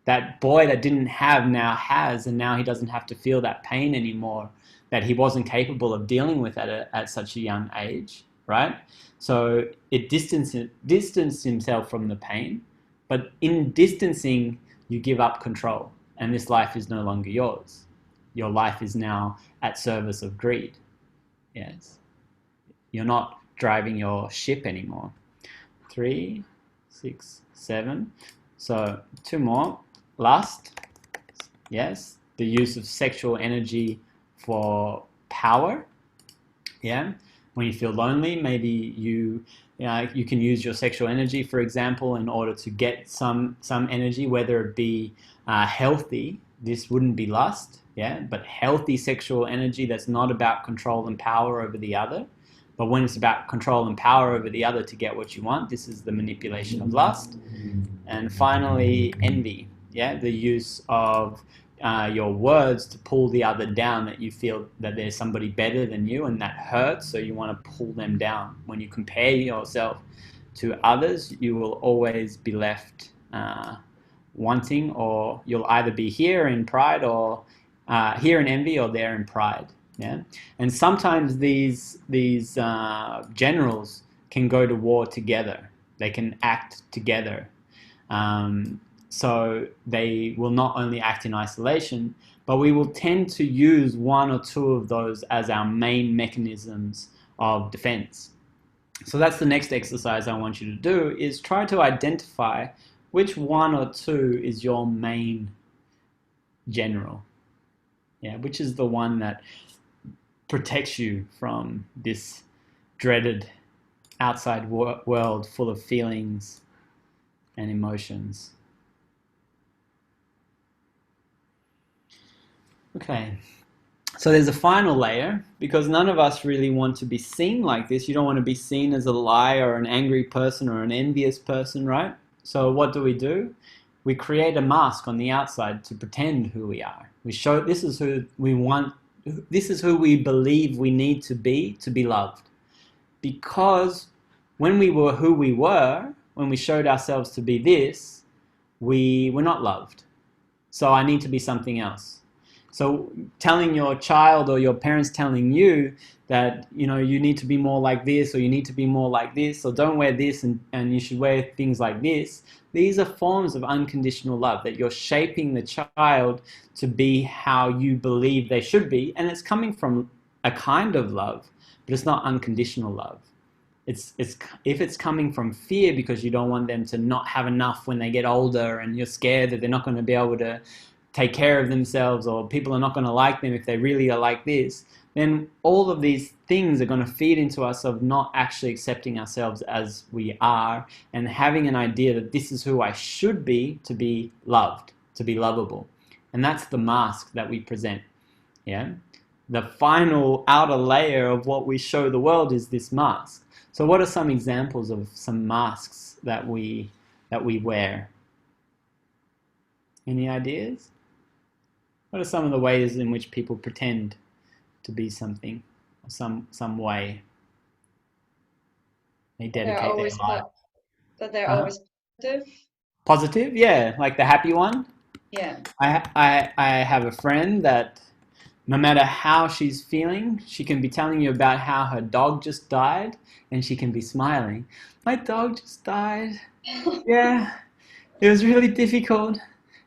S1: That boy that didn't have now has, and now he doesn't have to feel that pain anymore that he wasn't capable of dealing with at such a young age, right? So it distanced himself from the pain, but in distancing, you give up control. And this life is no longer yours. Your life is now at service of greed. Yes. You're not driving your ship anymore. 3, 6, 7. So 2 more. Lust. Yes. The use of sexual energy for power. Yeah. When you feel lonely, maybe you can use your sexual energy, for example, in order to get some energy, whether it be healthy. This wouldn't be lust, yeah, but healthy sexual energy that's not about control and power over the other. But when it's about control and power over the other to get what you want, this is the manipulation of lust. And finally, envy, yeah, the use of your words to pull the other down, that you feel that there's somebody better than you and that hurts, so you want to pull them down. When you compare yourself to others, you will always be left wanting, or you'll either be here in pride, or here in envy, or there in pride. Yeah, and sometimes these generals can go to war together. They can act together. So they will not only act in isolation, but we will tend to use 1 or 2 of those as our main mechanisms of defense. So that's the next exercise I want you to do, is try to identify which 1 or 2 is your main general. Yeah, which is the one that protects you from this dreaded outside world full of feelings and emotions. Okay, So there's a final layer, because none of us really want to be seen like this. You don't want to be seen as a liar or an angry person or an envious person, right? So what do? We create a mask on the outside to pretend who we are. We show this is who we want, this is who we believe we need to be loved. Because when we were who we were, when we showed ourselves to be this, we were not loved. So I need to be something else. So telling your child or your parents telling you that, you know, you need to be more like this, or you need to be more like this, or don't wear this, and you should wear things like this. These are forms of unconditional love, that you're shaping the child to be how you believe they should be. And it's coming from a kind of love, but it's not unconditional love. It's if it's coming from fear because you don't want them to not have enough when they get older, and you're scared that they're not going to be able to take care of themselves, or people are not going to like them if they really are like this, then all of these things are going to feed into us of not actually accepting ourselves as we are, and having an idea that this is who I should be to be loved, to be lovable. And that's the mask that we present. Yeah, the final outer layer of what we show the world is this mask. So what are some examples of some masks that we wear? Any ideas? What are some of the ways in which people pretend to be something, or some way? They
S5: They're
S1: dedicate their
S5: always
S1: life.
S5: that they're
S1: Uh-huh.
S5: always positive.
S1: Positive, yeah, like the happy one.
S5: Yeah.
S1: I have a friend that no matter how she's feeling, she can be telling you about how her dog just died, and she can be smiling. My dog just died. Yeah, it was really difficult.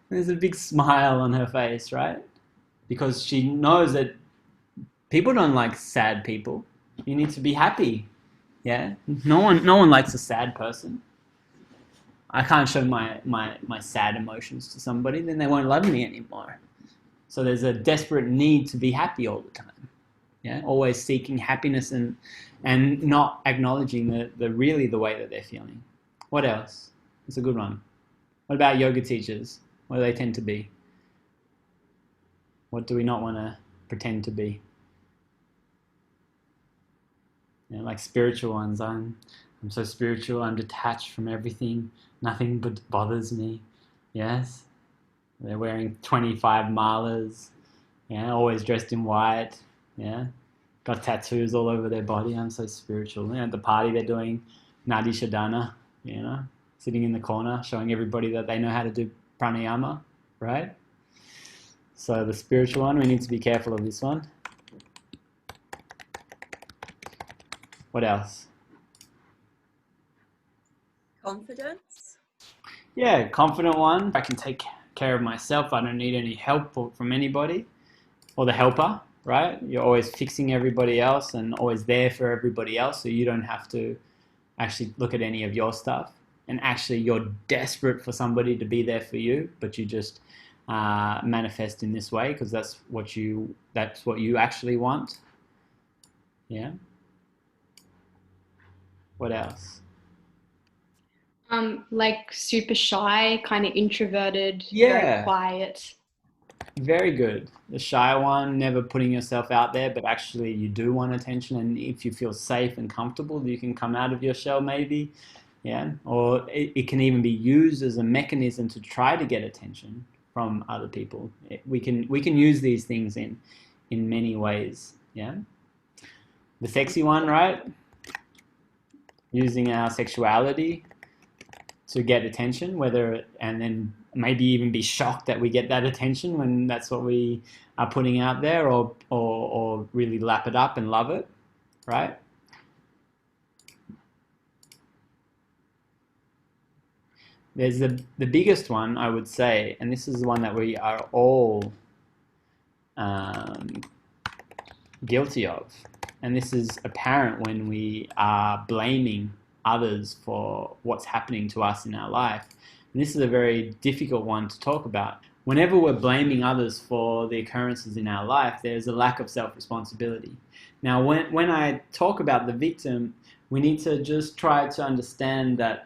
S1: There's a big smile on her face, right? Because she knows that people don't like sad people. You need to be happy. Yeah? No one likes a sad person. I can't show my sad emotions to somebody, then they won't love me anymore. So there's a desperate need to be happy all the time. Yeah? Always seeking happiness, and not acknowledging the really the way that they're feeling. What else? It's a good one. What about yoga teachers? What do they tend to be? What do we not want to pretend to be? You know, like spiritual ones. I'm so spiritual. I'm detached from everything. Nothing but bothers me. Yes. They're wearing 25 malas. Yeah. Always dressed in white. Yeah. Got tattoos all over their body. I'm so spiritual. You know, at the party they're doing Nadi Shadana. You know, sitting in the corner, showing everybody that they know how to do pranayama. Right. So the spiritual one, we need to be careful of this one. What else?
S2: Confidence.
S1: Yeah, confident one. I can take care of myself. I don't need any help from anybody, or the helper, right? You're always fixing everybody else and always there for everybody else, so you don't have to actually look at any of your stuff. And actually, you're desperate for somebody to be there for you, but you just manifest in this way because that's what you actually want. Yeah. What else?
S6: Like super shy, kind of introverted, very
S1: Yeah,
S6: quiet.
S1: very good. The shy one, never putting yourself out there, but actually you do want attention. And if you feel safe and comfortable, you can come out of your shell maybe. Yeah. Or it can even be used as a mechanism to try to get attention from other people. We can use these things in many ways. Yeah. The sexy one, right? Using our sexuality to get attention, and then maybe even be shocked that we get that attention when that's what we are putting out there, or really lap it up and love it, right? There's the biggest one, I would say, and this is the one that we are all guilty of, and this is apparent when we are blaming others for what's happening to us in our life. And this is a very difficult one to talk about. Whenever we're blaming others for the occurrences in our life, there's a lack of self-responsibility. Now, when I talk about the victim, we need to just try to understand that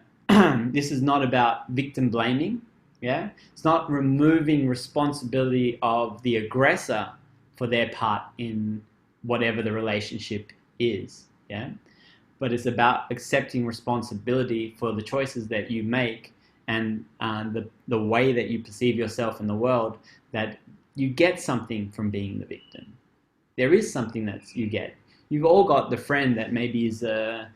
S1: this is not about victim blaming. Yeah, it's not removing responsibility of the aggressor for their part in whatever the relationship is, yeah? But it's about accepting responsibility for the choices that you make and the way that you perceive yourself in the world, that you get something from being the victim. There is something that you get. You've all got the friend that maybe is a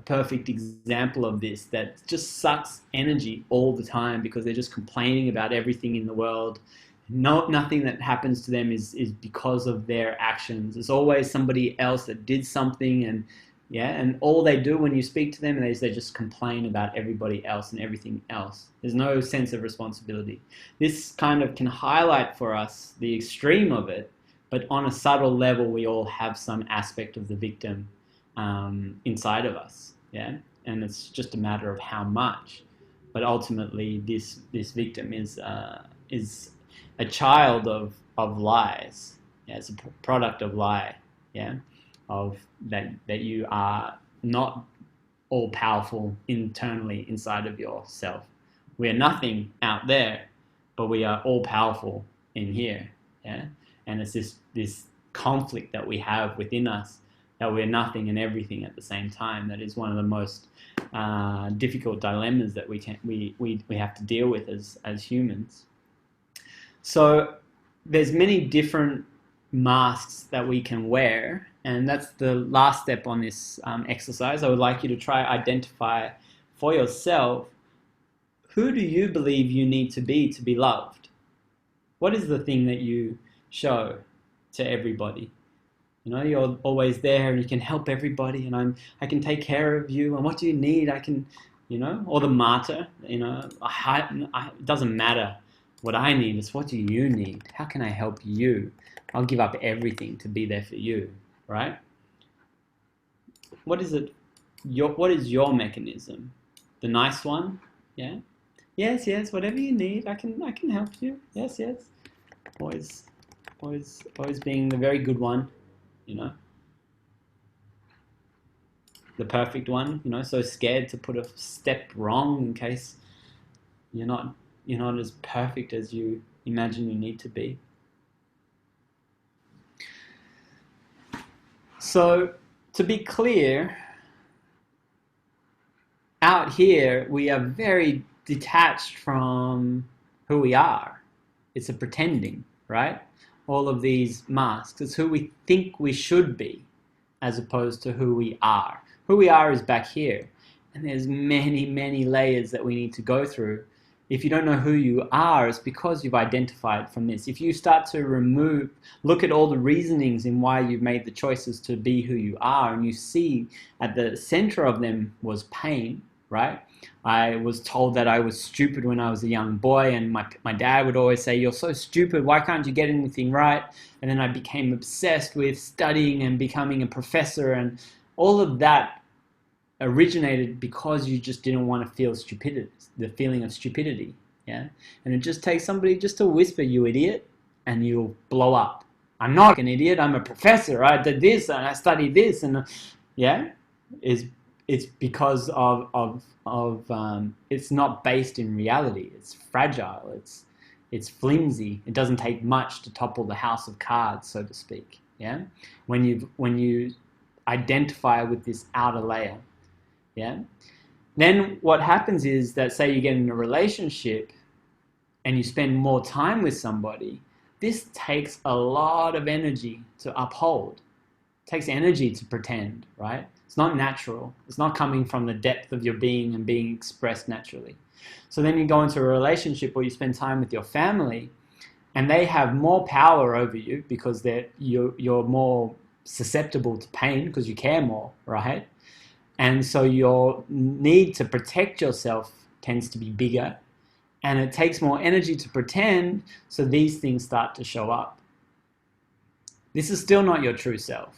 S1: perfect example of this, that just sucks energy all the time because they're just complaining about everything in the world. Nothing that happens to them is because of their actions. It's always somebody else that did something, and all they do when you speak to them is they just complain about everybody else and everything else. There's no sense of responsibility. This kind of can highlight for us the extreme of it, but on a subtle level, we all have some aspect of the victim inside of us, yeah? And it's just a matter of how much. But ultimately, this victim is a child of lies. Yeah, it's a product of lie, yeah? Of that you are not all powerful internally inside of yourself. We are nothing out there, but we are all powerful in here, yeah? And it's this conflict that we have within us, that we're nothing and everything at the same time. That is one of the most difficult dilemmas that we have to deal with as humans. So there's many different masks that we can wear, and that's the last step on this exercise. I would like you to try identify for yourself, who do you believe you need to be loved? What is the thing that you show to everybody? You know, you're always there and you can help everybody, and I can take care of you, and what do you need? I can, you know, or the martyr, you know, it doesn't matter what I need, it's what do you need? How can I help you? I'll give up everything to be there for you, right? What is it? What is your mechanism? The nice one? Yeah? Yes, whatever you need, I can help you. Yes. Always being the very good one, you know. The perfect one, you know, so scared to put a step wrong in case you're not as perfect as you imagine you need to be. So, to be clear, out here we are very detached from who we are. It's a pretending, right? All of these masks. It's who we think we should be, as opposed to who we are. Who we are is back here. And there's many layers that we need to go through. If you don't know who you are, it's because you've identified from this. If you start to look at all the reasonings in why you've made the choices to be who you are, and you see at the center of them was pain, right? I was told that I was stupid when I was a young boy, and my dad would always say, "You're so stupid, why can't you get anything right?" And then I became obsessed with studying and becoming a professor, and all of that originated because you just didn't want to feel stupidity, the feeling of stupidity, yeah? And it just takes somebody just to whisper, "You idiot," and you'll blow up. I'm not an idiot, I'm a professor, I did this and I studied this, and yeah? It's because of it's not based in reality. It's fragile, it's flimsy. It doesn't take much to topple the house of cards, so to speak, yeah? When you identify with this outer layer, yeah? Then what happens is that, say you get in a relationship and you spend more time with somebody, this takes a lot of energy to uphold. It takes energy to pretend, right? It's not natural. It's not coming from the depth of your being and being expressed naturally. So then you go into a relationship where you spend time with your family, and they have more power over you because you're more susceptible to pain because you care more, right? And so your need to protect yourself tends to be bigger, and it takes more energy to pretend, so these things start to show up. This is still not your true self.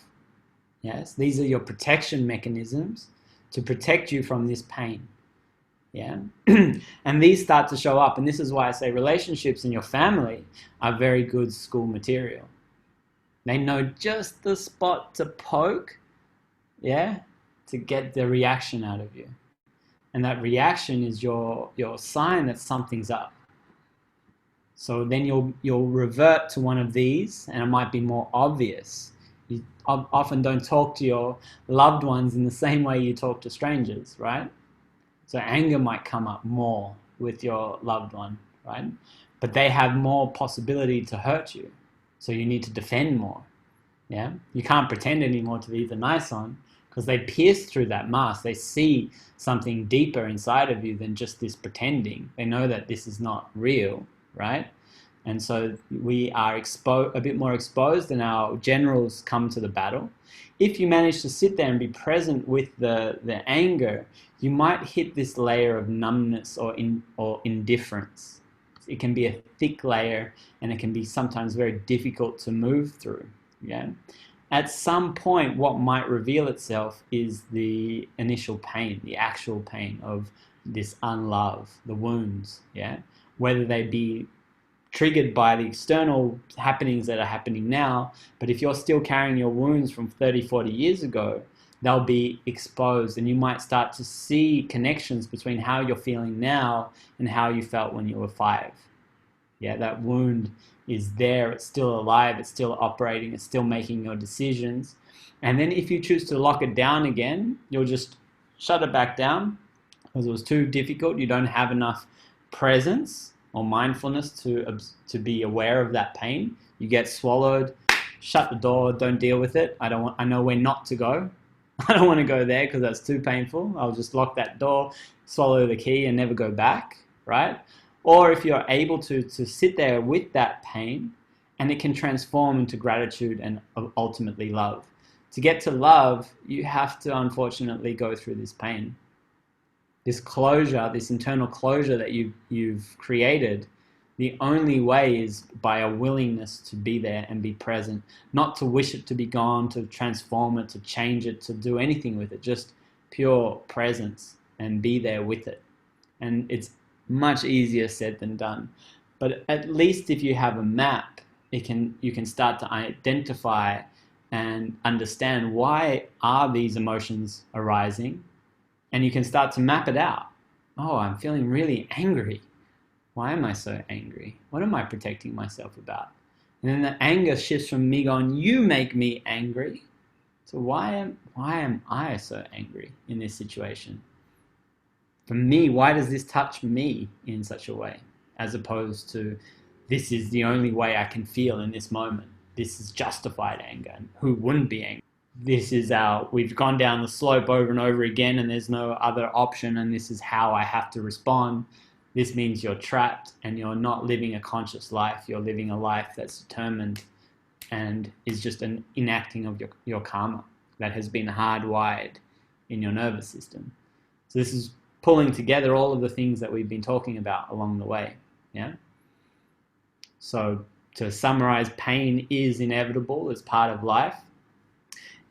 S1: Yes, these are your protection mechanisms to protect you from this pain. Yeah, and these start to show up, and this is why I say relationships in your family are very good school material. They know just the spot to poke, yeah, to get the reaction out of you. And that reaction is your sign that something's up. So then you'll revert to one of these, and it might be more obvious. You often don't talk to your loved ones in the same way you talk to strangers, right? So anger might come up more with your loved one, right? But they have more possibility to hurt you. So you need to defend more. Yeah, you can't pretend anymore to be the nice one, because they pierce through that mask. They see something deeper inside of you than just this pretending. They know that this is not real, right? And so we are a bit more exposed, and our generals come to the battle. If you manage to sit there and be present with the anger, you might hit this layer of numbness or indifference. It can be a thick layer, and it can be sometimes very difficult to move through. Yeah. At some point, what might reveal itself is the initial pain, the actual pain of this unlove, the wounds. Yeah. Whether they be triggered by the external happenings that are happening now, but if you're still carrying your wounds from 30, 40 years ago, they'll be exposed, and you might start to see connections between how you're feeling now and how you felt when you were 5. Yeah, that wound is there, it's still alive, it's still operating, it's still making your decisions. And then if you choose to lock it down again, you'll just shut it back down because it was too difficult. You don't have enough presence or mindfulness to be aware of that pain. You get swallowed, shut the door, don't deal with it. I know where not to go. I don't want to go there because that's too painful. I'll just lock that door, swallow the key, and never go back, right? Or if you're able to sit there with that pain, and it can transform into gratitude and ultimately love. To get to love, you have to unfortunately go through this pain. This closure, this internal closure that you've created, the only way is by a willingness to be there and be present, not to wish it to be gone, to transform it, to change it, to do anything with it, just pure presence and be there with it. And it's much easier said than done. But at least if you have a map, you can start to identify and understand why are these emotions arising, and you can start to map it out. Oh, I'm feeling really angry. Why am I so angry? What am I protecting myself about? And then the anger shifts from me going, you make me angry, to why am I so angry in this situation? For me, why does this touch me in such a way? As opposed to, this is the only way I can feel in this moment. This is justified anger. And who wouldn't be angry? We've gone down the slope over and over again, and there's no other option, and this is how I have to respond. This means you're trapped and you're not living a conscious life. You're living a life that's determined and is just an enacting of your karma that has been hardwired in your nervous system. So this is pulling together all of the things that we've been talking about along the way. Yeah. So to summarize, pain is inevitable as part of life.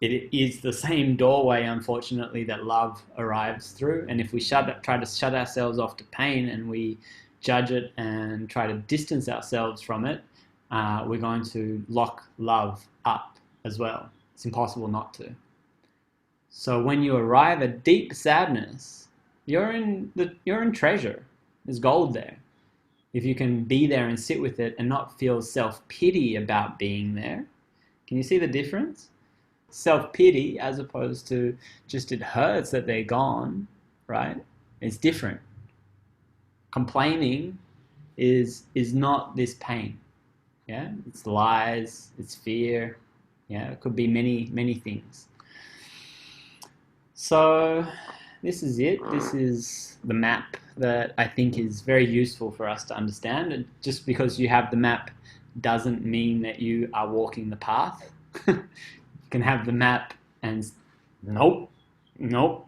S1: It is the same doorway, unfortunately, that love arrives through. And if we try to shut ourselves off to pain, and we judge it and try to distance ourselves from it, we're going to lock love up as well. It's impossible not to. So when you arrive at deep sadness, you're in treasure. There's gold there. If you can be there and sit with it and not feel self-pity about being there. Can you see the difference? Self-pity as opposed to just it hurts that they're gone, right? It's different. Complaining is not this pain. Yeah, it's lies, it's fear. Yeah, it could be many things. So this is it. This is the map that I think is very useful for us to understand. And just because you have the map doesn't mean that you are walking the path. Can have the map and nope,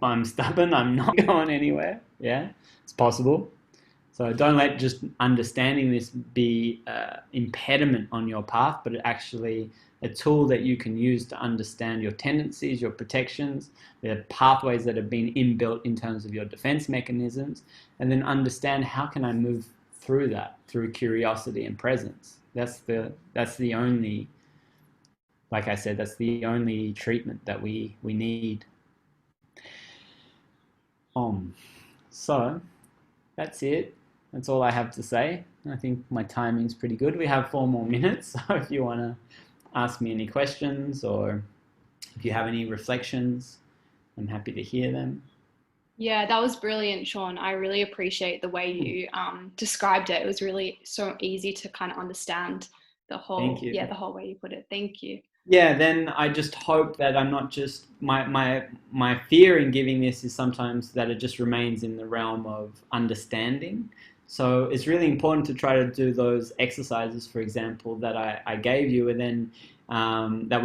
S1: I'm stubborn, I'm not going anywhere. Yeah, it's possible. So don't let just understanding this be an impediment on your path, but actually a tool that you can use to understand your tendencies, your protections, the pathways that have been inbuilt in terms of your defense mechanisms, and then understand how can I move through that through curiosity and presence. That's the only, like I said, that's the only treatment that we need. So that's it. that's all I have to say. I think my timing's pretty good. We have 4 more minutes, so if you want to ask me any questions or if you have any reflections, I'm happy to hear them.
S6: Yeah, that was brilliant, Sean. I really appreciate the way you described it. It was really so easy to kind of understand
S1: Thank you.
S6: the whole way you put it. Thank you.
S1: Yeah, then I just hope that I'm not just my fear in giving this is sometimes that it just remains in the realm of understanding. So it's really important to try to do those exercises, for example, that I gave you, and then that